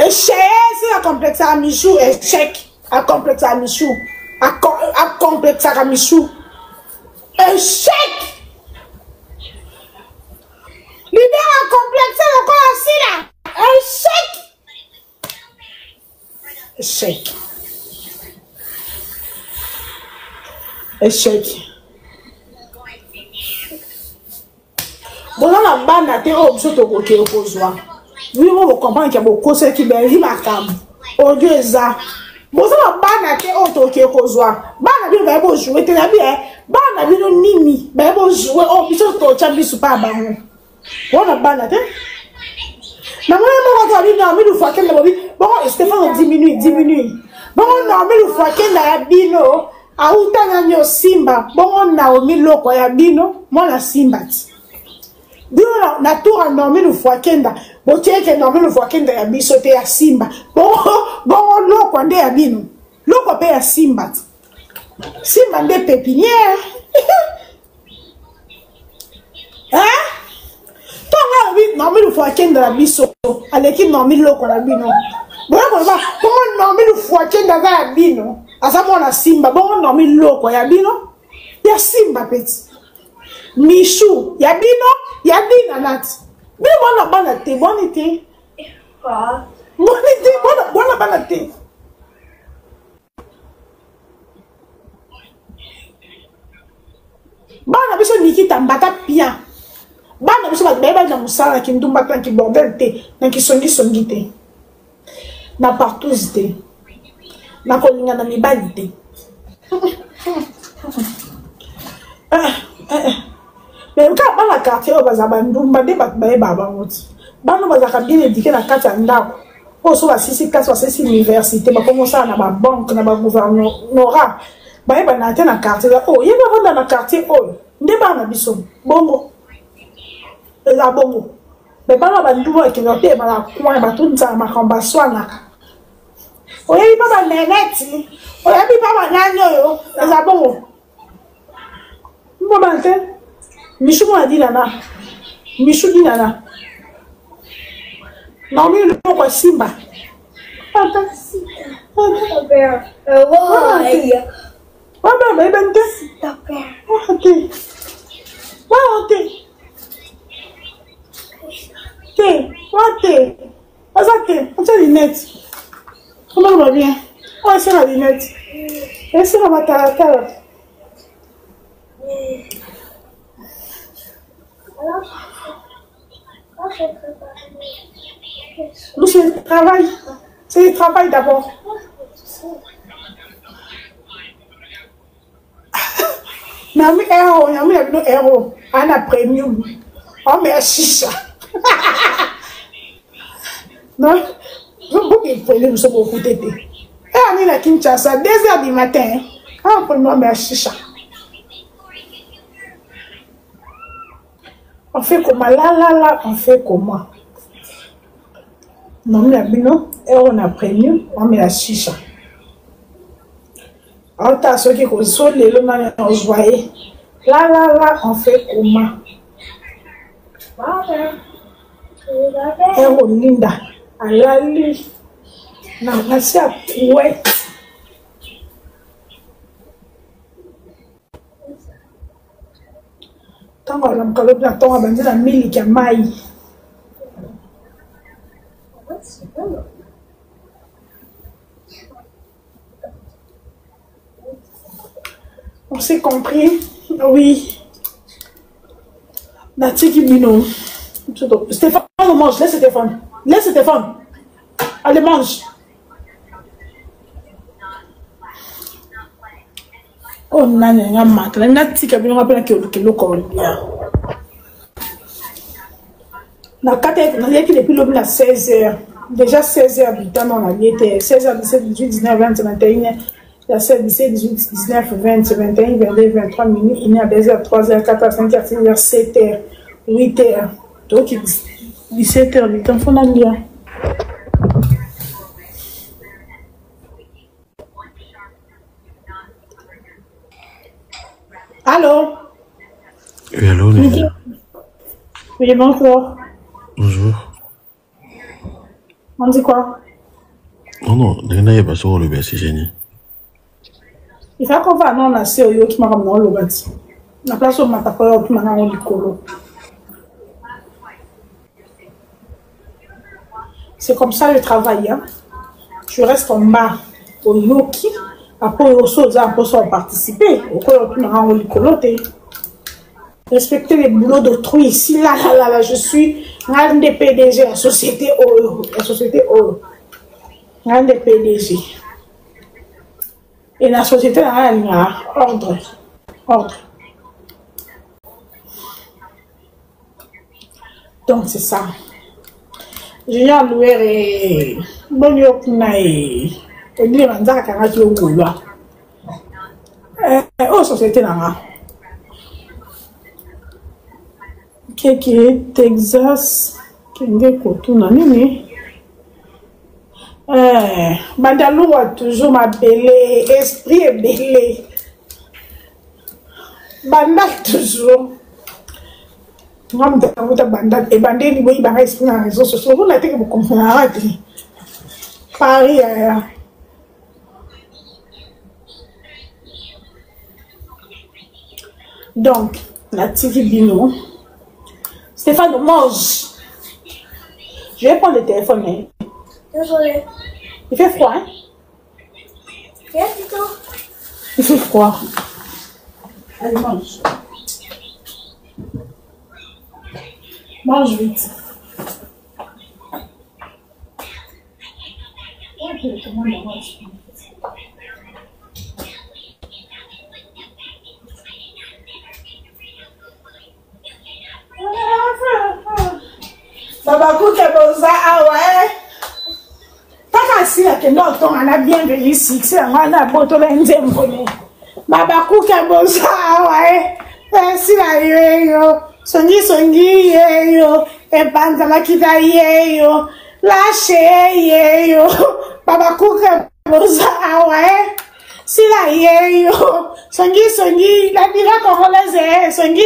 Échec, c'est la complexé à Michou. Échec, à complexé à Michou. À complexé à Michou. Échec. L'idée a complexé le corps aussi là. Échec. Bon, dans la bande, tu as option de côté opposé. Oui, on va comprendre qu'il y a beaucoup de choses qui sont remarquables. Au Dieu, ça. Bon, dans la bande, tu as option opposé. Bande, tu vas jouer, tu vas bien. Bande, tu vas nini. Tu vas jouer. Oh, tu vas jouer, tu vas jouer. On a bande, tu mais moi, je vais vous bon, Stéphane diminue. Bon, on a mis le foyer dans la bino. A utana simba. Bon, on a mis le foyer bino. Moi, la simba. Bon, na tour a nommé le foyer dans. Bon, tu es nommé le foyer dans la bisote à simba. Bon, l'eau qu'on est à bino. L'eau qu'on est à simba. Simba des pépinières. Hein? Tant que non mais le foyer dans la biso, à l'équipe non mais l'eau qu'on a bino. Bon non mais le foyer dans la bino. À ça mon simba, bon non mais l'eau qu'on a bino. Ya simba petit. Michou, ya bino nat. Mais bon na banate, bon été. Quoi? Bon été, bon na banate. Bon na biso Nikita mbata bien. Bana biso ba na musala ki ndumba tan ki bordel te na ki songi te na partout te na kolinga na mibali te Mais quand on a la quartier, on va s'abandonner, on va bien éduquer la carte en dame. On soit si classe, soit si université, on commence à la banque, na gouvernorat. Bah, on a la quartier. Oh, il y a dans la quartier. Oh, débat na biso. Bongo. Et la bongo. Mais pas la bandou qui va payer la coin, bah tout ça, ma combassouana. Oh, il y a pas ma nénette. Oh, il y a pas ma nano. Et la bongo. Maman, Michou m'a dit nana. Michou dit nana. Non, mais le nom est Simba. Attends. Comment va bien? Oh, c'est la lunette. Et c'est la matara. Nous, c'est le travail. C'est le travail d'abord. Nami héros. Anna premium. Oh, mais chicha. Non, je veux qu'il faut nous sommes beaucoup d'été. Et on est à Kinshasa, 2h du matin. Ah, pour moi, mais chicha. On fait comment? Là, on fait comment? Non, mais et on a prévenu, on met la chicha. Alors, t'as ceux qui consolent les lots, on se voyait. Là, on fait comment? Et on linda, à la lit. Non, c'est à ouais. Tant on a un calotte là, tant on a besoin d'un mille qui a maille. On s'est compris, oui. Nati qui bino. Stéphane, on mange, laisse Stéphane. Laisse Stéphane. Allez, mange. Oh, nana, mat. Nati qui bino rappelle que le corps bien. La carte est depuis le 16h. Déjà 16h du temps, on a été 16h, 17, 18, 19, 20, 21. Il y a 16, 17, 18, 19, 20, 21, 22, 23 minutes. Il est à 2h, 3h, 4h, 5h, 6h, 7h, 8h. Donc, 17h du temps, il faut en bien. Allô? Oui, allô, oui, bonjour. Bonjour. On dit quoi? Non, il n'y a pas sur le BC génie. Il faut qu'on va non assez au qui m'a ramené le bâti. La place où m'a tapé au qui m'a ramené le colo. C'est comme ça le travail. Hein? Je reste en bas au Yoki. Après, au Soza, on peut participer. Au colo qui m'a ramené le colo. Respecter les boulots d'autrui. Ici, là, je suis un des PDG, la société O. La société O. Un des PDG. Et la société a ordre. Donc c'est ça. J'ai loué bon yo kunae. Et lui manza kanga ki oulwa. Société là. Keke Texas kenge kotuna nini. Bandalou a toujours ma belle, esprit est belé. Bandal toujours. Moi, je suis bandal. Et bandal, il y a un esprit dans les réseaux sociaux. Vous l'avez dit que vous comprenez. Paris. Donc, la TV Bino. Stéphane, mange. Je vais prendre le téléphone. Hein. Désolé. Il fait froid, hein? Il fait froid. Allez, mange. Mange vite. Baba Kuke Boza, ah ouais. Taka si la que non, on a bien venu ici, c'est un boto l'enzem connaît. Baba Kuke Boza, ah ouais. Si la yo, songi yo, et banda makita yo, lâche yo. Baba Kuke Boza, ah ouais. Si la yo, songi, la diva congolaise, songi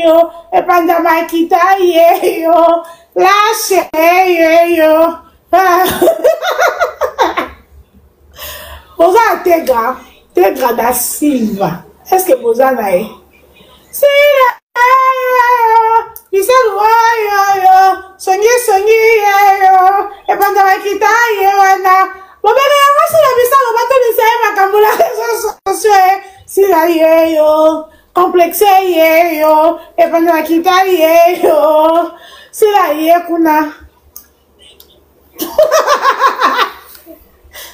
yo, et banda makita yo, lâche yo. Boza Tegra da Silva. Est-ce que Boza nae? Silva, yo, songi yo, et pendant la kita wana. Bobele yango si la bisa lo bato ni se makambula réseaux sociaux. Sila yo, complexe yo, et pendant la kita yo. Sila kuna.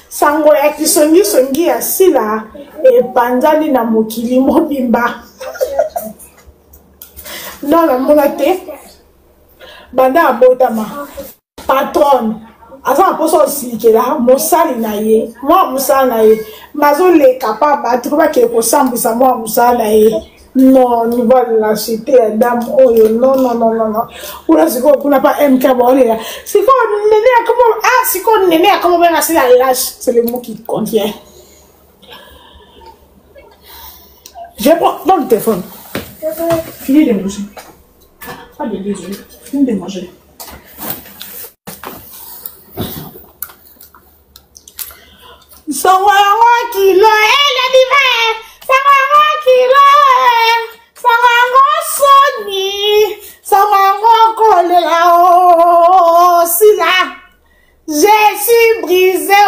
Sango ya kisongi ya sila e panzani na mokili mobimba. Non la monate banda abotama patron asa poso sikela mosali na ye moi mosali na ye mazo le capable trouver que ko sambisa moi mosali na ye. Non, nous allons la cité, la dame, oh non. Ou là, c'est quoi, on n'a pas MK, c'est quoi, néné a comment, c'est quoi, néné a comment bien assez la lâche, c'est le mot qui contient. Je prends, dans le téléphone. Fini de manger. Pas de désolé, fini de manger. Sango kilo, la diva, sango kilo. Sango kolela sila. Je suis brisé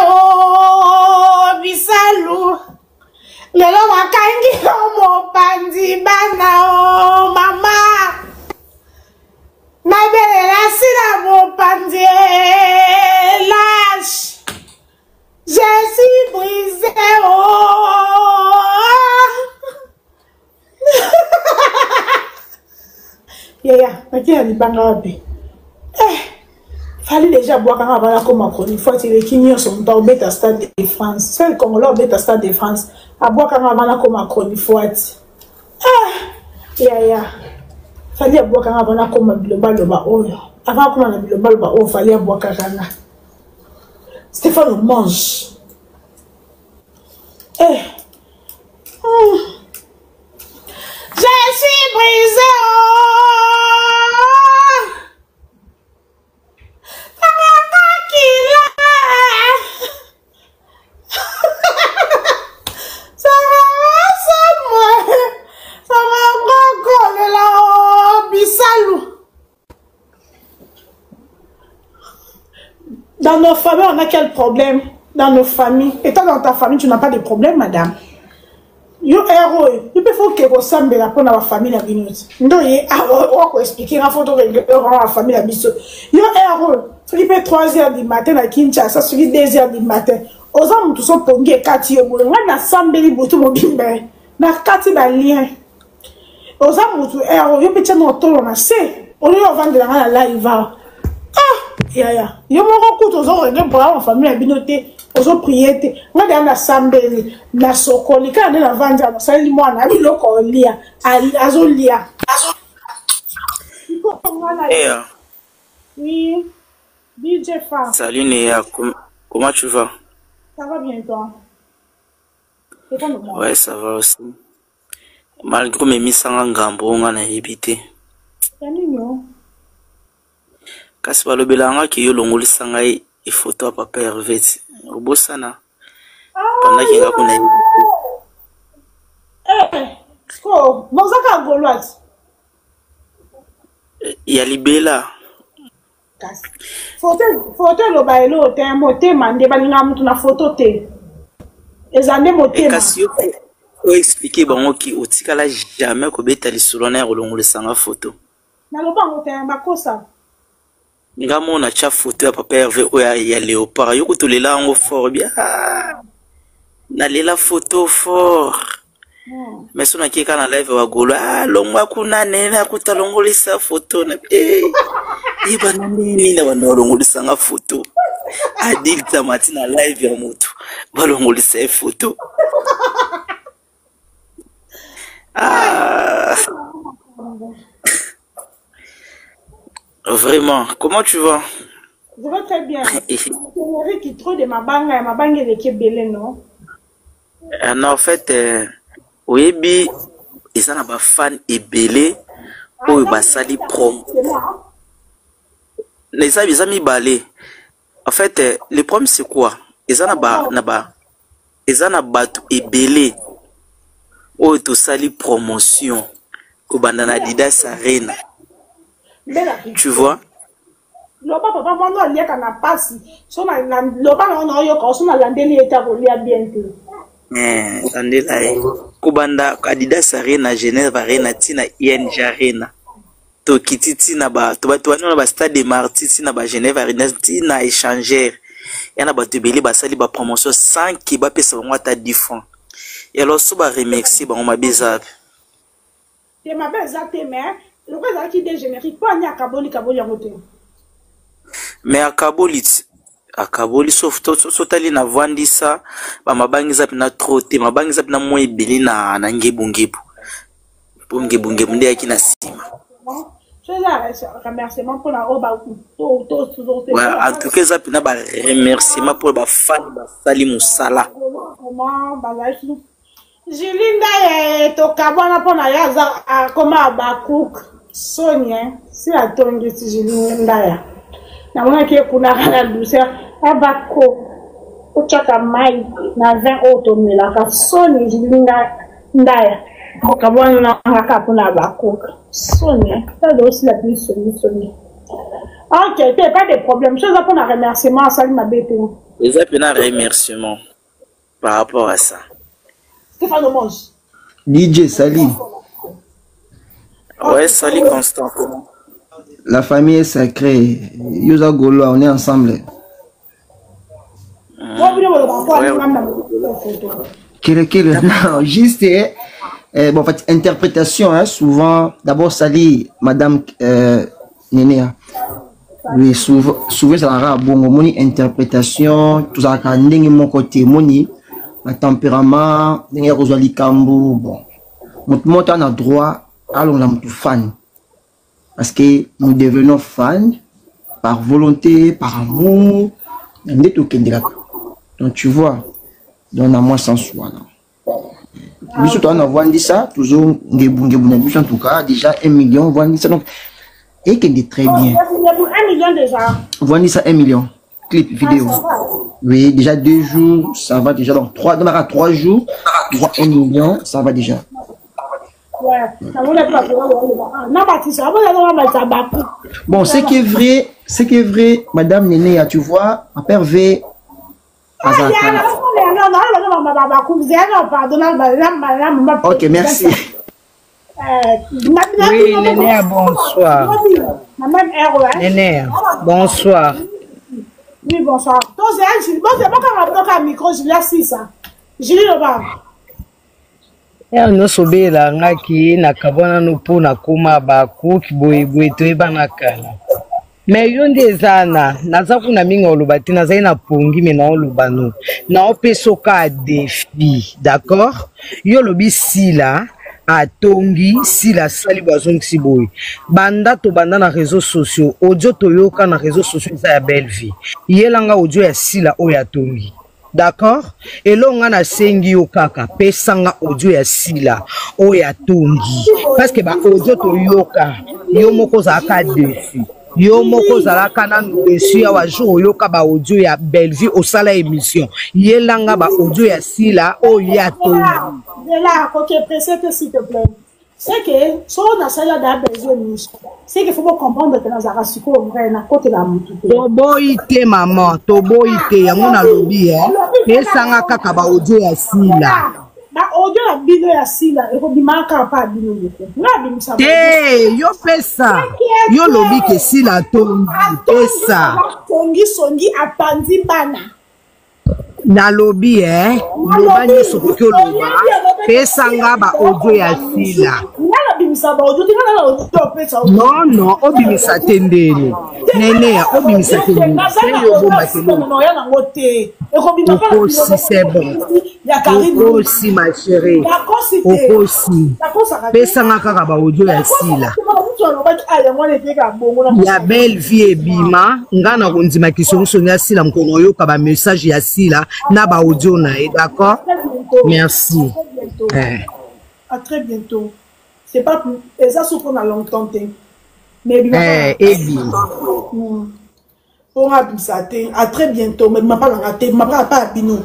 bisalou. Lelo wakangi mo pandi bana mama. Na belela sila mo pandi lâche. Je suis brisé Makia ni banga wapi? Fallait déjà boire quand on va comme Macron. Il faut que les Kenyans sont dans le stade de France. Seul Congolais au bêta stade de France. À boire quand on va comme Macron. Il faut être. Fallait boire quand on va comme global ba oyo. Avant qu'on a global ba oyo, fallait boire quand on a. Stéphane mange. Je suis brisé. Dans nos familles, on a quel problème? Dans nos familles. Et toi, dans ta famille, tu n'as pas de problème, madame. Yo héros, il peut faut que vous semblez la la famille la minute. Donc, on peut expliquer la photo de la famille la biso. Yo héros, il peut 3h du matin à Kinshasa, celui 2h du matin. Aux hommes, tout ça pour gagner 4 h. On a sambeli boto mobile. Na 4 lien. Aux hommes, tout héros, il peut tenir notre on a c'est. On lui vendre la live. Yo mon coup aux hommes, pour la famille la binoté. Ozo priete ngada na sambeli na sokoli kana na vanja na sali mwana biloko lia azolia oui DJ Fa. Salut Néa, comment tu vas? Ça va bien toi? Ouais, ça va aussi. Malgré mes misanga ngambo nga na yebite. Yanino kasi balobelanga ki yo longolisanga e photo à papa Hervé. Obosana. Pendant qu'il y a qu'on a il y a Libela. Photo le bailo te moté mande balinga mutu na photo te. Ezande moté. Kasi yo faut expliquer bango ki otikala jamais ko beta lisolo na rolongo sanga photo. Na lobango te makosa. Nga mona cha photo ya papa Hervé oya ya Léopard yoko tolela ngo fort bien. Na lela photo fort. Mais sona kika na live wa golo longwa kuna nena kutalongolisa photo na Et banani na banolongolisa nga photo. Adilta matina live ya moto. Balongolisa photo. Ah. Vraiment, comment tu vas? Je vais très bien. C'est qui trop de ma banque est belé, non? Non, en fait, oui, ils ont un fan et belé. Oh, bah, ça li prom. Les amis balé. En fait, le problème c'est quoi? Ils ont un bateau et belé. Oh, tout ça li promotion. Ko bandana Adidas Arena. Tu vois? Loba papa mono aliaka na pasi. So na loba na yo ko so na landeli eta ko lia bientôt. Andela kubanda Adidas Arena Genève Arena tina ING Arena to kititi na ba to wana ba Stade des Martyrs na ba Genève Arena tina échangeur yana ba tebeli ba sali ba promotion 100 ki ba pesa bango ata 10 francs et alors so ba remercier bango mabeza te mabeza te mais le quoi ça qui des générique pas nya kaboli yango te mais akaboli sauf totali na vandisa ba mabangiza pina trote mabangiza pina mo ebeli na ngebungebu bungebu nde yaki na sima. Remerciement pour la robe ouais, en tout cas ça pina ba remerciement pour ba fan ba sali musala Jilinda to kabana pona yaza koma ba cook Sonia si atongi Jilinda ya na mwana ki kuna kana douceur abako ochaka mai na 20 automila ka Sonia Jilinda ndaya kabana na ngaka pona ba cook Sonia ça doit aussi la plus Sonia. Ok, t'as pas de problème. Je vais pour un remerciement à Salim Abete. Les appels un remerciement par rapport à ça. Stéphane Omonge. DJ Sali. Ouais, Sali Constant. La famille est sacrée. Yosa Golo, on est ensemble. Non, juste, bon, en fait, interprétation, hein, souvent, d'abord Sali, Madame Nénéa. Oui, souvent ça a bon moni interprétation, tout ça a mon côté moni, le tempérament, n'engue rosali kambo, bon. Mon temps a droit à l'on fan. Parce que nous devenons fans par volonté, par amour, donc tu vois, donc à moi sans soi. Mais surtout on a vendu ça, toujours en tout cas, déjà 1 million, vendu ça donc. Et qui est très bien. 1 million déjà. Vendu ça 1 million. Clip vidéo. Oui, déjà 2 jours, ça va déjà. Donc 3 jours, 1 million, ça va déjà. Bon, ce qui est vrai, Madame Néné, tu vois, ma père V. Ok, merci. Oui, Néné, bonsoir. Néné, bonsoir. Oui, bonsoir. Donc, c'est bon, c'est pas comme un micro, je l'ai assis ça. Je l'ai le bas. No sobela ngaki nakabona no pona kuma ba kuki boye to ebana kala mais yo ndezana naza kuna minga olobati naza na pongi me na olobano na opesoka défi d'accord yo lobi sila atongi sila sali bazongisi boye banda to banda na réseaux sociaux audio to yoka na réseaux sociaux ça ya belle vie yelanga audio ya sila oya tongi. D'accord? Et là, on a sengi au kaka, pesanga audio ya sila, o ya tongi. Parce que ba audio to yoka, yo moko zaka defi. Yo moko zalaka na defi ya wajo yoka ba audio ya belle vie au sala émission. Yelanga ba audio ya sila, o ya tongi. Là, ok, précède s'il te plaît. C'est que, si on a ça là dans besoin c'est qu'il faut comprendre que nous avons su qu'on va à côté de la moto. Toboite maman, toboite yango na lobi pesanga kaka ba audio ya sila. Ba audio la bino ya sila, e ko bimaka pa bino yoko. Na bimisa. Yo pesa. Yo lobi ke sila tongi pesa. Songi apandi bana. Na lobi loba nyeso koki oloba pesanga ba audio ya sila. Non, non, obimisa tendele. Nene, obimisa tendele. Okosi, c'est bon. Okosi, ma chérie. Okosi. Pesanga kaka ba audio ya sila. Ya belle vie ebima. Ngana kondima kisonso ya sila mkono yoka ba message ya sila na ba audio na e, d'accord? Merci. À très bientôt. C'est pas plus. Et ça, c'est qu'on a longtemps. Mais à très bientôt. Mais ma pas raté. Ma pas à Bino.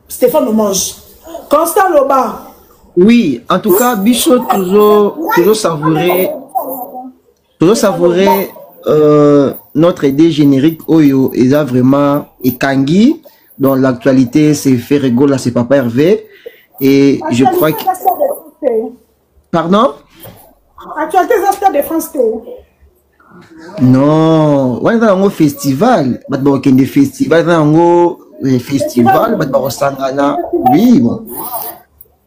Stéphane mange. Constant Loba. Oui, en tout cas, Bichot toujours savourer notre idée générique Oyo. Ils ont vraiment Ekangi. Dans l'actualité, c'est Ferrego, là, c'est Papa Hervé. Et je crois que... Pardon? Actualité des France. Non, on est dans un festival. On est dans un festival. Oui, bon.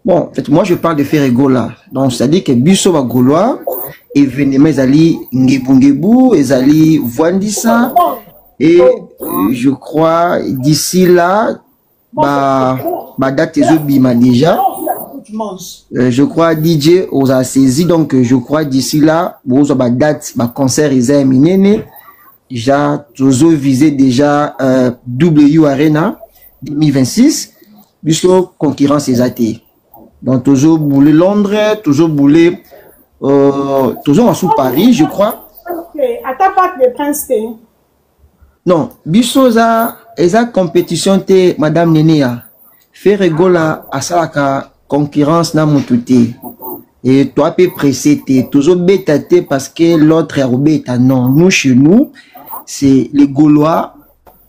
Bon, en fait, moi, je parle de Ferrego, là. Donc, c'est-à-dire que Bisso va Gaulois, événement, ils allaient Ngebungebu, ils allaient Voandissa. Et je crois, d'ici là, bah date Zobima déjà. Je crois DJ aux a saisi, donc je crois d'ici là, bah date, bah concert ils aiment minene. Déjà, toujours visé déjà W Arena 2026, puisque concurrence est athée. Donc toujours boulé Londres, toujours boulé, toujours en sous Paris, je crois. Attends pas que le prince. Non, Bissoza, esa compétition te Madame Nenea. Ferregola à salaka concurrence na mutute. Et toi peut presser te toujours bêtate parce que l'autre est bêta. Non, nous chez nous, c'est les Gaulois.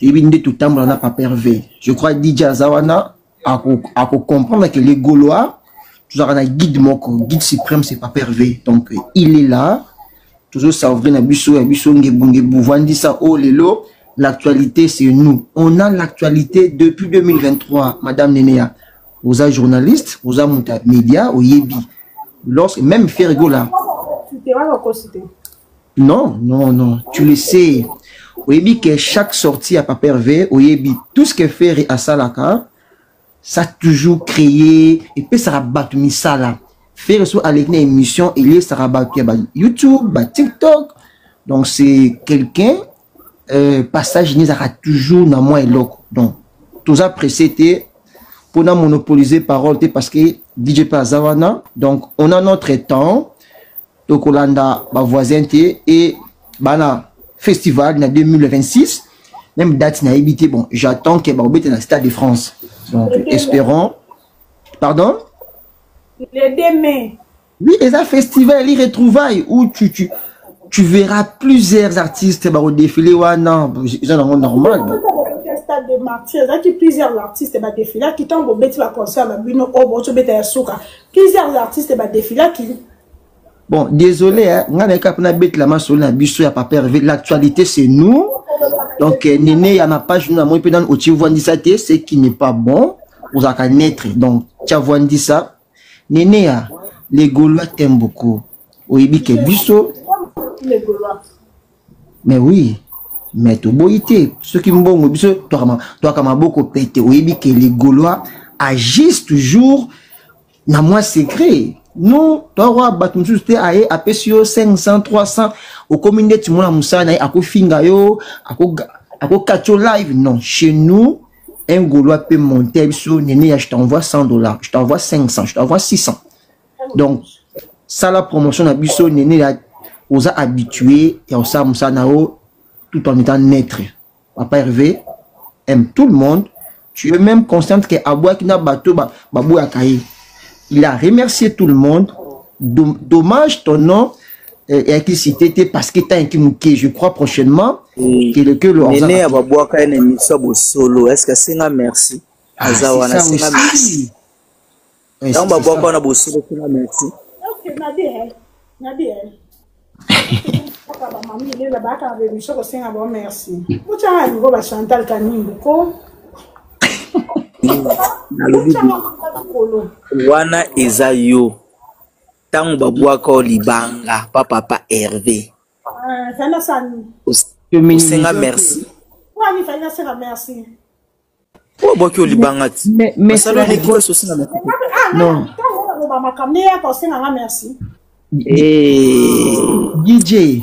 Et bien de tout temps on n'a pas pervé. Je crois DJ Azawana a comprendre que les Gaulois, toujours on a guide moko, guide suprême c'est pas pervé. Donc il est là. Toujours ça ouvre na bisso ngebungebu vandi ça oh lelo. L'actualité, c'est nous. On a l'actualité depuis 2023, Madame Nenea. Vous êtes journaliste, vous êtes média, au Yebi. Lorsque même Ferrego là. Non, non, non. Tu le sais. Au Yebi que chaque sortie à Papa Hervé, au Yebi, tout ce que fait à Salaka, ça a toujours créé, et puis ça a battu Misala. Ferrego à l'émission émission, il est ça a battu YouTube, TikTok. Donc c'est quelqu'un. Passage n'y aura toujours dans moi et l'autre. Donc, tout ça précédé pour nous monopoliser parole parce que DJ Pazawana. Donc, on a notre temps. Donc, on a ma voisin et bana festival en 2026. Même date n'a habité. Bon, j'attends que Baobé dans le Stade de France. Donc, espérons. Pardon? Les 2 mai. Oui, et ça festival, il retrouvailles où tu verras plusieurs artistes au défilé. Non, ils sont normal. Stade de martyrs, plusieurs artistes défilé qui tombent au bêtis à concert, plusieurs artistes défilé qui. Bon, désolé, l'actualité c'est nous. Donc, Néné, il y a ma page, nous avons dans ce qui n'est pas bon. Vous allez naître. Donc, tu as vu ça. Néné, les Gaulois t'aiment beaucoup. Oui, Bisso. Les Gaulois. Mais oui, mais tout boité. Ceux qui m'ont dit, toi, comme beaucoup pété, oui, que les Gaulois agissent toujours dans moi secret. Nous, toi, batum juste à pesio 500, 300, au communauté, tu m'as moussana, à ko fingayo, à ko kacho live. Non, chez nous, un Gaulois peut monter sur Néné, je t'envoie $100, je t'envoie 500, je t'envoie 600. Donc, ça, la promotion à Bisso, Néné, on a habitué et on sait tout en étant naître. Papa Hervé aime tout le monde. Tu es même consciente que Aboua qui n'a bateau, Babou Akaï. Il a remercié tout le monde. Dommage ton nom et qui cité parce que tu as un kimouké. Je crois prochainement que le Néné à Babou Akaï n'est mis solo. Est-ce que c'est un merci? Azawana, c'est un merci. Donc Babou Akaï n'a pas solo, c'est un merci. Ok, Nadia. Merci. Wana eza yo tant babwaka libanga papa Hervé Fana Sani Senga merci Wani Fana Senga merci Pourquoi boki libanga mais c'est la récolte non merci DJ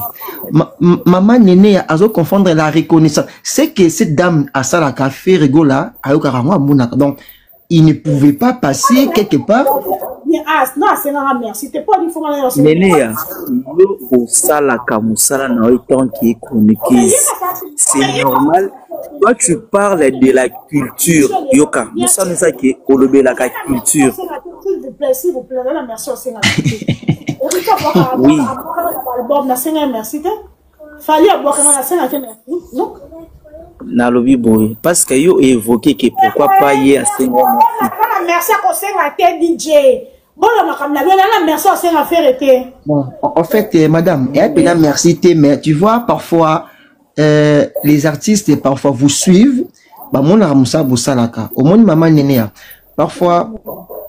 maman Néné a confondre la reconnaissance c'est que cette dame a ça la café rigola donc il ne pouvait pas passer quelque part. Non, c'est merci. T'es pas une Néné, au sala kamusala na tant qui est chroniqué. C'est normal. Toi, tu parles de la culture. Yoka, nous sommes ça qui est au lobby la culture. S'il vous plaît, merci au Sénégal. Oui. Fallait avoir la scène non? Na lobby boy parce que yo évoqué que pourquoi pas y a Sénégal. Merci à Sénégal DJ. Bon la merci à Sénégal faire bon en fait madame et puis merci mais tu vois parfois les artistes parfois vous suivent bah mon aramusa bosalaka au moins maman Néné parfois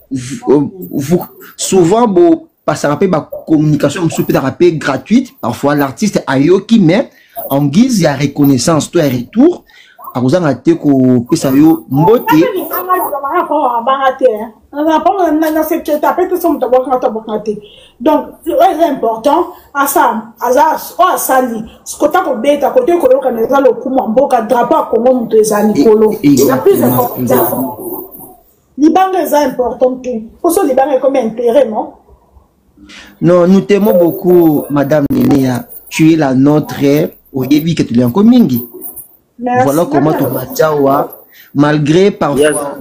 vous souvent beau passer rappeler ma communication super rapide gratuite parfois l'artiste ayoki mais en guise de reconnaissance toi retour à vous en acheter ko pesa yo mbote donc c'est important à ça à sali ce que tu as bête à côté que le Canada le kuma mboka drapeau comme mon trésani kolo la plus important Libango est important pour ça Libango est comme intérêt non nous t'aimons beaucoup madame Néné tu es la nôtre au début que tu l'es en commingi. Voilà comment tu vas malgré parfois.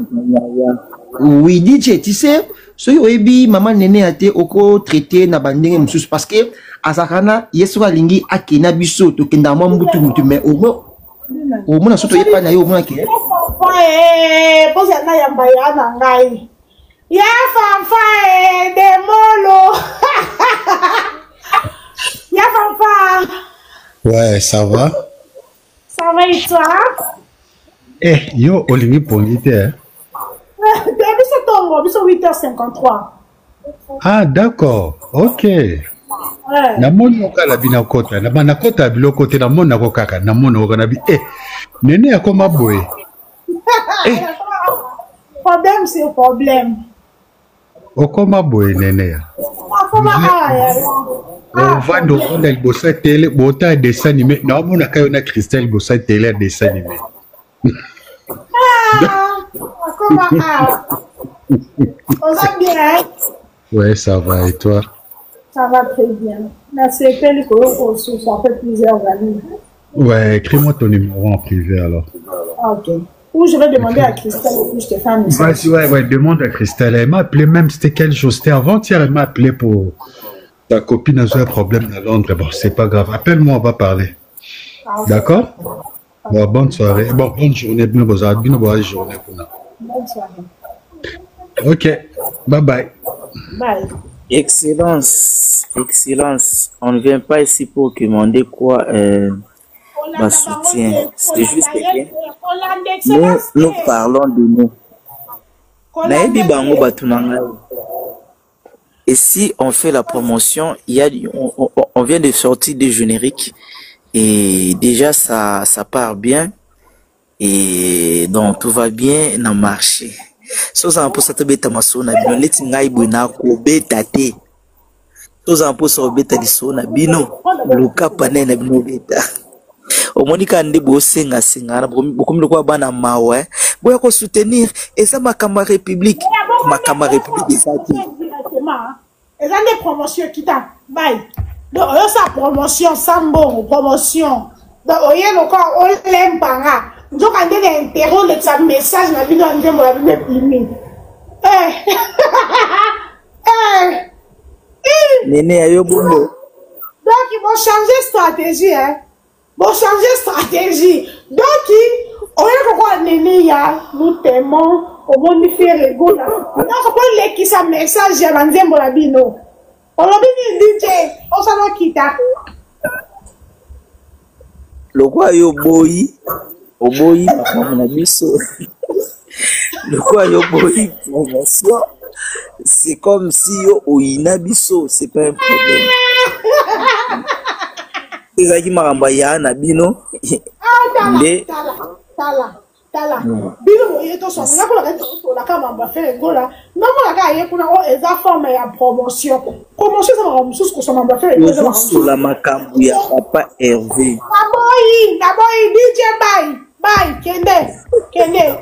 Oui, DJ, tu sais, ce que maman Néné a été au traité na banding msus parce que azakana yesoka lingi akina biso to kenda mambutu mutu mais au moins surtout y pas na yo moins que pose na yamba ya na ngai ya fanfa de molo ya fanfa. Ouais, ça va? Ça va et toi? Eh, yo, Olivier Ponite, hein? C'est 8h53. Ah, d'accord, ok. Namoni okala bina kota, na kota biloko te namoni na kokaka, namoni okana bi. Eh, Néné akoma boye. Problème c'est problème. Okoma boye Néné. Vando on a le bossa télé, bota dessin animé. Non, on a quand même Christelle bossa télé dessin animé. On va bien. Ouais, ça va et toi? Ça va très bien. Merci que ça fait plusieurs années. Ouais, écris-moi ton numéro en privé alors. Ok. Ou je vais demander à Christelle et puis je te fais un message. Ouais, demande à Christelle. Elle m'a appelé même, c'était quelle chose? C'était avant-hier, elle m'a appelé pour ta copine a eu un problème à Londres. Bon, c'est pas grave. Appelle-moi, on va parler. D'accord? Bon, bonne soirée. Bon, bonne journée. Bonne journée. Bonne soirée. Ok. Bye bye. Bye. Excellence. On ne vient pas ici pour demander quoi ma soutien. C'est juste que nous parlons de nous. Et si on fait la promotion, on vient de sortir des génériques et déjà ça part bien et donc tout va bien dans le marché. Soza pour ça te beta masona bino leti ngai bwina ko beta te. Soza pour ça beta di sona bino luka panene bino beta. Omonika ndi bo senga na bokomilo kwa bana mawe boya ko soutenir et ça makama république ezaki. Et ça des promotions qui t'a bye. Donc ça promotion sambo promotion. Donc oye le corps on l'aime pas. Donc quand il interroge le message na vidéo on dit moi me filmer. Néné ayo bondo. Donc ils vont changer stratégie hein. Donc oye pourquoi Néné ya nous t'aimons au monde fait rigolo. Donc pourquoi les qui ça message ya banzembo la bino. On l'a bien DJ, on s'en va quitter. Le quoi yo boy on a mis ça. Le quoi yo boy promotion c'est comme si Oina Bisso, c'est pas un problème. Et ça qui m'a renvoyé à Nabino. Tala. Bino yeto so na ko la to la kama ba faire gola. Na ko la ka ye kuna o eza forme ya promotion. Promotion ça va mususu ko so ba faire gola. Sur la makambu ya papa Hervé. D'abord DJ bye kende.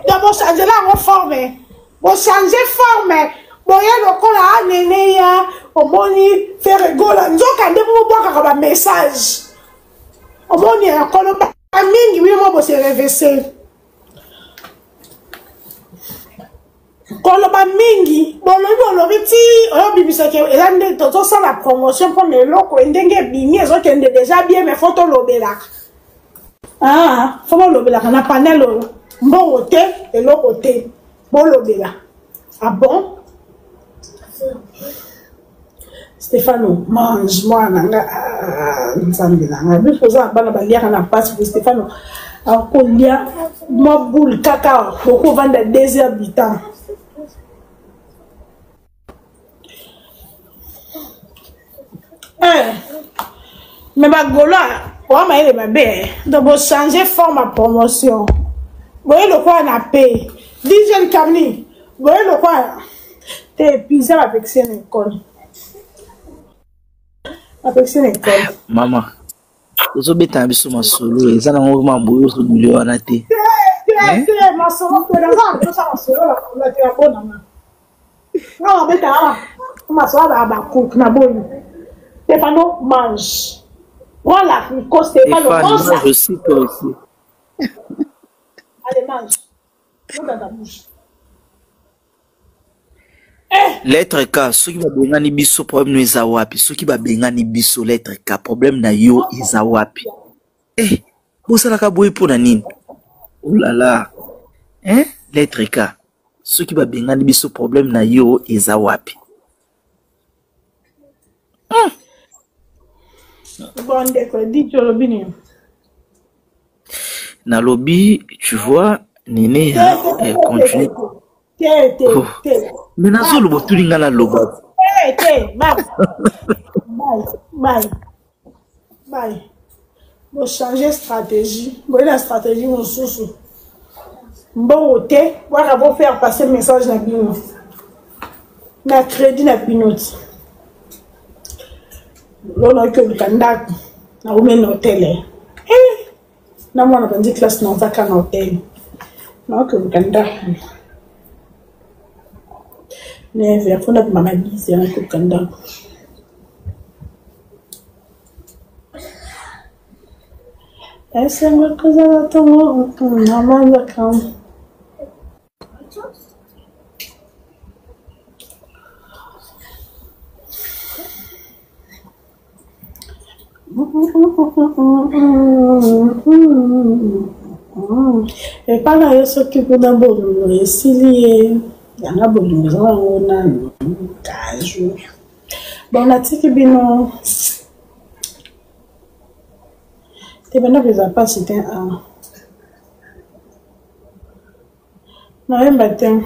D'abord changer la forme. Bon changer forme. Boya lokola nene ya omoni faire gola. Nzoka ndemo boka ka ba message. Omoni ya kono ba mingi wi mo bo se reverser. Koloba mingi bolobi ti oyo bibisa ke elande toto ça la promotion pour les locaux ndenge bimi ezo kende déjà bien mais photo lobela faut lobela na panel bon côté et l'autre côté bon lobela bon Stéphano mange moi nanga nzambe nanga bifoza bana balia na passe pour Stéphano akolia moi boule kaka pour vendre 2 habitants. Mais Bagola, on m'a dit de changer forme à promotion. Vous voyez le quoi on a payé. DJ Camni, vous voyez le quoi t'es épuisé avec cette école. Avec cette école. Maman, vous avez été un sur ma solo et ça n'a pas boulot sur le milieu en athée. Ma solo, ma solo, la bonne maman. Non, mais t'as ma solo la coupe na bonne. Stéphano mange. Voilà, Nico Stéphano mange. Je sais toi aussi. Allez, mange. Mets dans ta bouche. Lettre K, ceux qui va bengani biso problème no ezawapi, ceux qui va bengani biso lettre K problème na yo ezawapi. Bosala ka boy pour na nini? Oh là là. Lettre K, ceux qui va bengani biso problème na yo ezawapi. Bon, d'accord, dis tu le na lobby, tu vois, Néné continue. Mais na zolo botulinga na lobo. Bye. Bon, changer stratégie. Bon, la stratégie mon sous. Bon, ok, voilà, bon faire passer le message na bino. Na crédit na binote. L'on que le candidat na omen hôtel. Na mwana bandi classe na zaka na hôtel. Na que le candidat. Mais vers fond de maman c'est un coup candidat. Est-ce que vous avez ton maman zaka? Et par là, il s'occupe d'un bon s'il y a un bon on a un cage. Bon, la tique bino. T'es bien là, les pas c'était un. Non, il m'attend.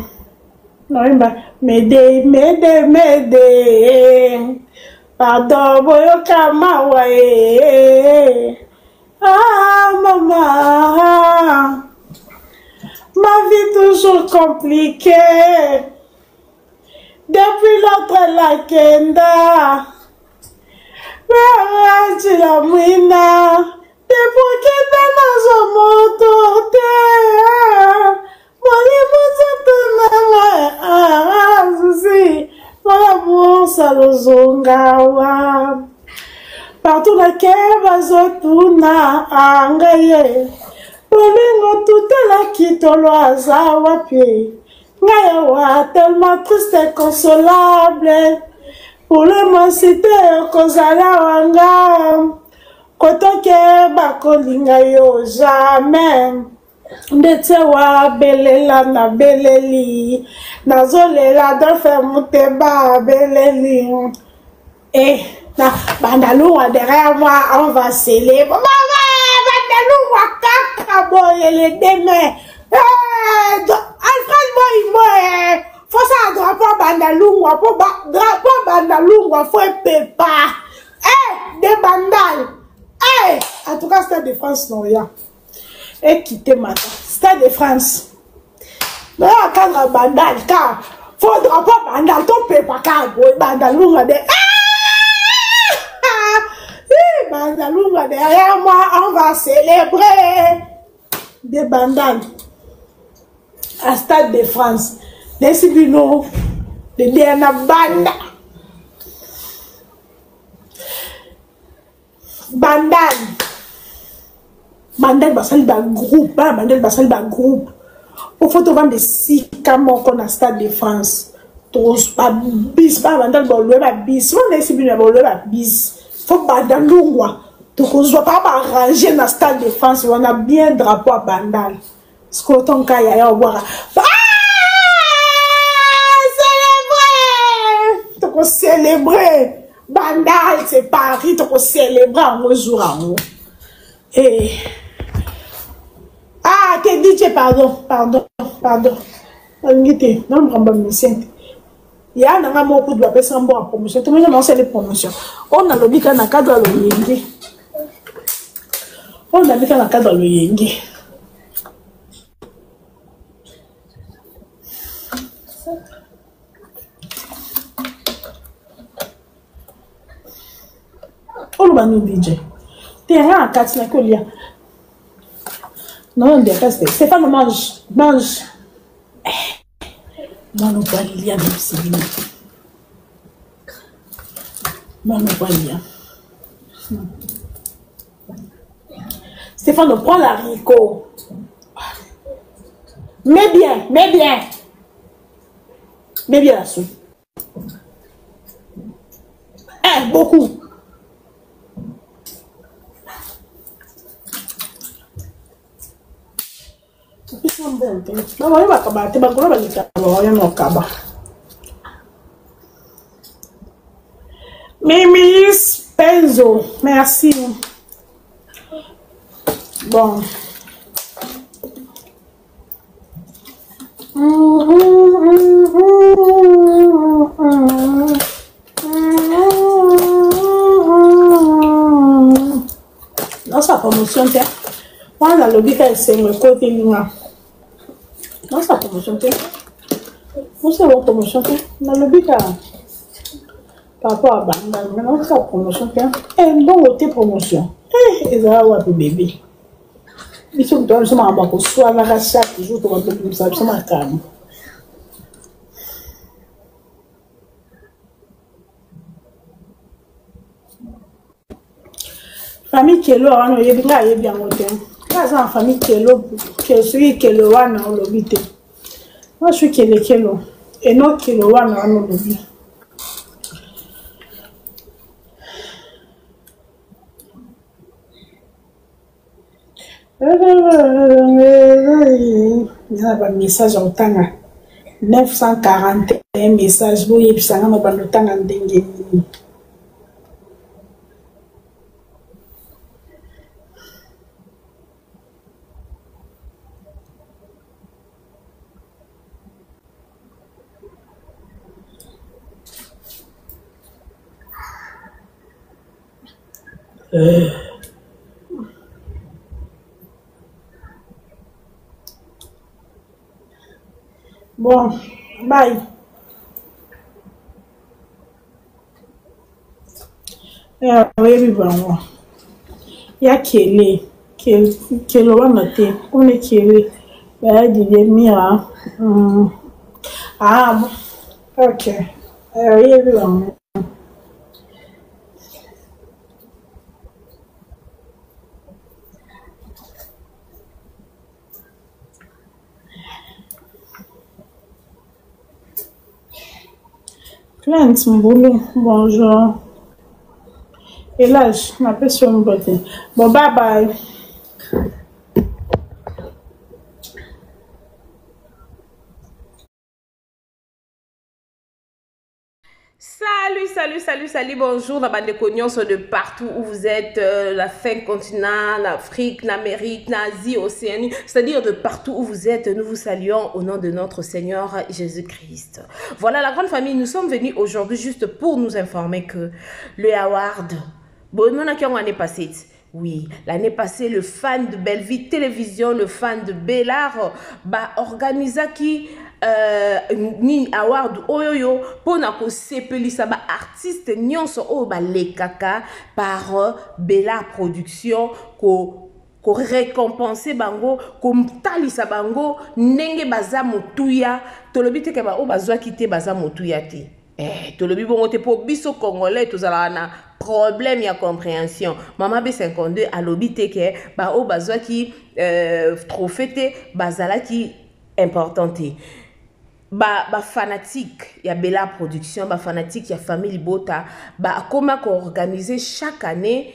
Non, il m'a. M'aider. Pardon, boyo kama wae. Maman, ma vie toujours compliquée. Depuis l'autre la kenda, tu la mouina. Depuis que t'es dans un moto, salozongawa partout la keba zotuna angaye bolingo tutela kitolo azawa pie ngayewa tellement triste et consolable pour l'immensité kozala wanga kotoke bakolinga yo jamais ndetse wa belela na beleli nazolela dofe muteba beleli na bandalou derrière moi on va sceller maman bandalou wa kaka boye le demain Alfred boy faut ça doit pas bandalungwa, pour drapeau bandalungwa, faut pépa. Des bandales. En tout cas, Stade de France, non, rien. Et quitter maintenant. Stade de France. Mais à cadre bandal, car faut drapeau bandal, ton pépa, car bandalungwa de. Bandalungwa derrière moi, on va célébrer. Des bandales. À Stade de France. Des Sibino. Des Diana Banda. Bandal basali ba groupe, bandal basali ba groupe. Au faut vendre des 6 camons qu'on a Stade de France. Tous pas bis, pas bandal ba le ba bis. On est Sibino ba le ba bis. Faut bandalungwa. Donc on ne doit pas arranger dans Stade de France. On a bien drapeau à bandal. Ce qu'on ton cas y a voir. Célébrer. Donc on célébrer. Bandal, c'est Paris, donc on célèbre un jour en haut. Et. Ah, t'es dit, pardon. Non, il y a un mot pour doit passer en bon promotion. Tout le monde a les promotions. On a le bic dans le cadre de l'Oyengue. On a le bic dans le cadre de l'Oyengue. On va nous dire. Terrain à 4 5 colia. Non, des restes. Stéphane mange. Non, non, pas il y a des petits. Non, pas il y a. Stéphane, prends la haricot. Mais bien. Mets bien la soupe. Beaucoup. Mimis Penzo, merci. Bon. Dans sa promotion, on a le but qu'elle s'est me côté loin. Dans sa promotion, on sait votre promotion, on a le but par rapport à Bandal, maintenant sa promotion, et donc tes promotions. Et ça va bébé. Ils sont dans le chemin à Bako, soit la chaque jour, tu vas te faire ça, c'est ma calme. Famille Kelo, on est bien monté. Là, c'est en famille Kelo, que celui Kelo, on a l'obité. Moi, je suis Kelo. Et non Kelo, on a l'obité. Il y a un message en temps. 941 messages. Vous avez ça dans le temps en dengue. Bon, bye. Oui, bon. Il y a Kele Wanote. On est Kele. Il y a des Mira. Ah, ok. Oui, bon. Plante Mboulou, bonjour. Et là, je m'appelle sur une beauté. Bon, bye bye. salut, bonjour, la bande de cognos de partout où vous êtes, la 5 continents, l'Afrique, l'Amérique, l'Asie, l'Océanie, c'est-à-dire de partout où vous êtes, nous vous saluons au nom de notre Seigneur Jésus-Christ. Voilà la grande famille, nous sommes venus aujourd'hui juste pour nous informer que le award, bon, nous n'avons l'année passée. Oui, l'année passée, le fan de Belleville Télévision, le fan de Bellard, organisa qui ni award oyoyo pour na ko sepelisa ba artiste nyonso o ba lekaka par Bellard Production ko récompenser bango ko talisa bango ndenge baza motuya tolobi te ke ba o bazwa kite baza motuya te tolobi bongo te po biso congolais tozala na problème ya compréhension. Maman B52 alobi te ke ba o bazwa ki trophée te bazala ki importante. Ba fanatique ya Bellard Production, ba fanatique ya famille Bota, ba comment ko organiser chaque année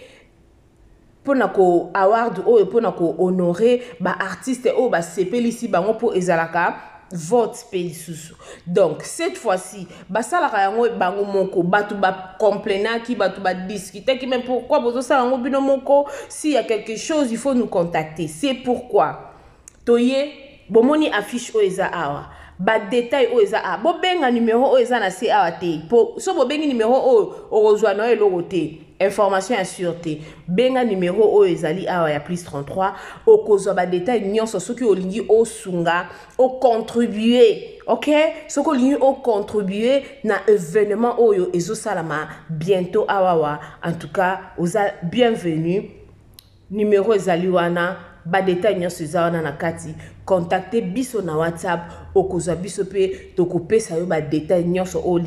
pour na ko award ou pour na ko honorer ba artiste ou ba sepelisi bango pour ezalaka vote pelisusu. Donc cette fois-ci basalaka yango bango moko batu ba complainant ki batu ba discuter ki même pourquoi bozo sa yango bino moko s'il y a quelque chose il faut nous contacter. C'est pourquoi toye bomoni affiche o eza awa ba détail o eza a bo benga numéro o eza na se awa te po so bo bengi numéro o ozwa na eloko te information ya sûreté benga numéro o ezali awa ya plus 33 o kozwa ba détail nyonso soki olingi o sunga o contribuer. OK, ce que l'on a contribué na événement oyo ezo salama bientôt awawa. En tout cas, vous êtes bienvenue. Numéro ezali wana ba détail nyonso wana na kati. Contactez biso na WhatsApp okozwa biso pe to kopesa yo ba détail nyonso o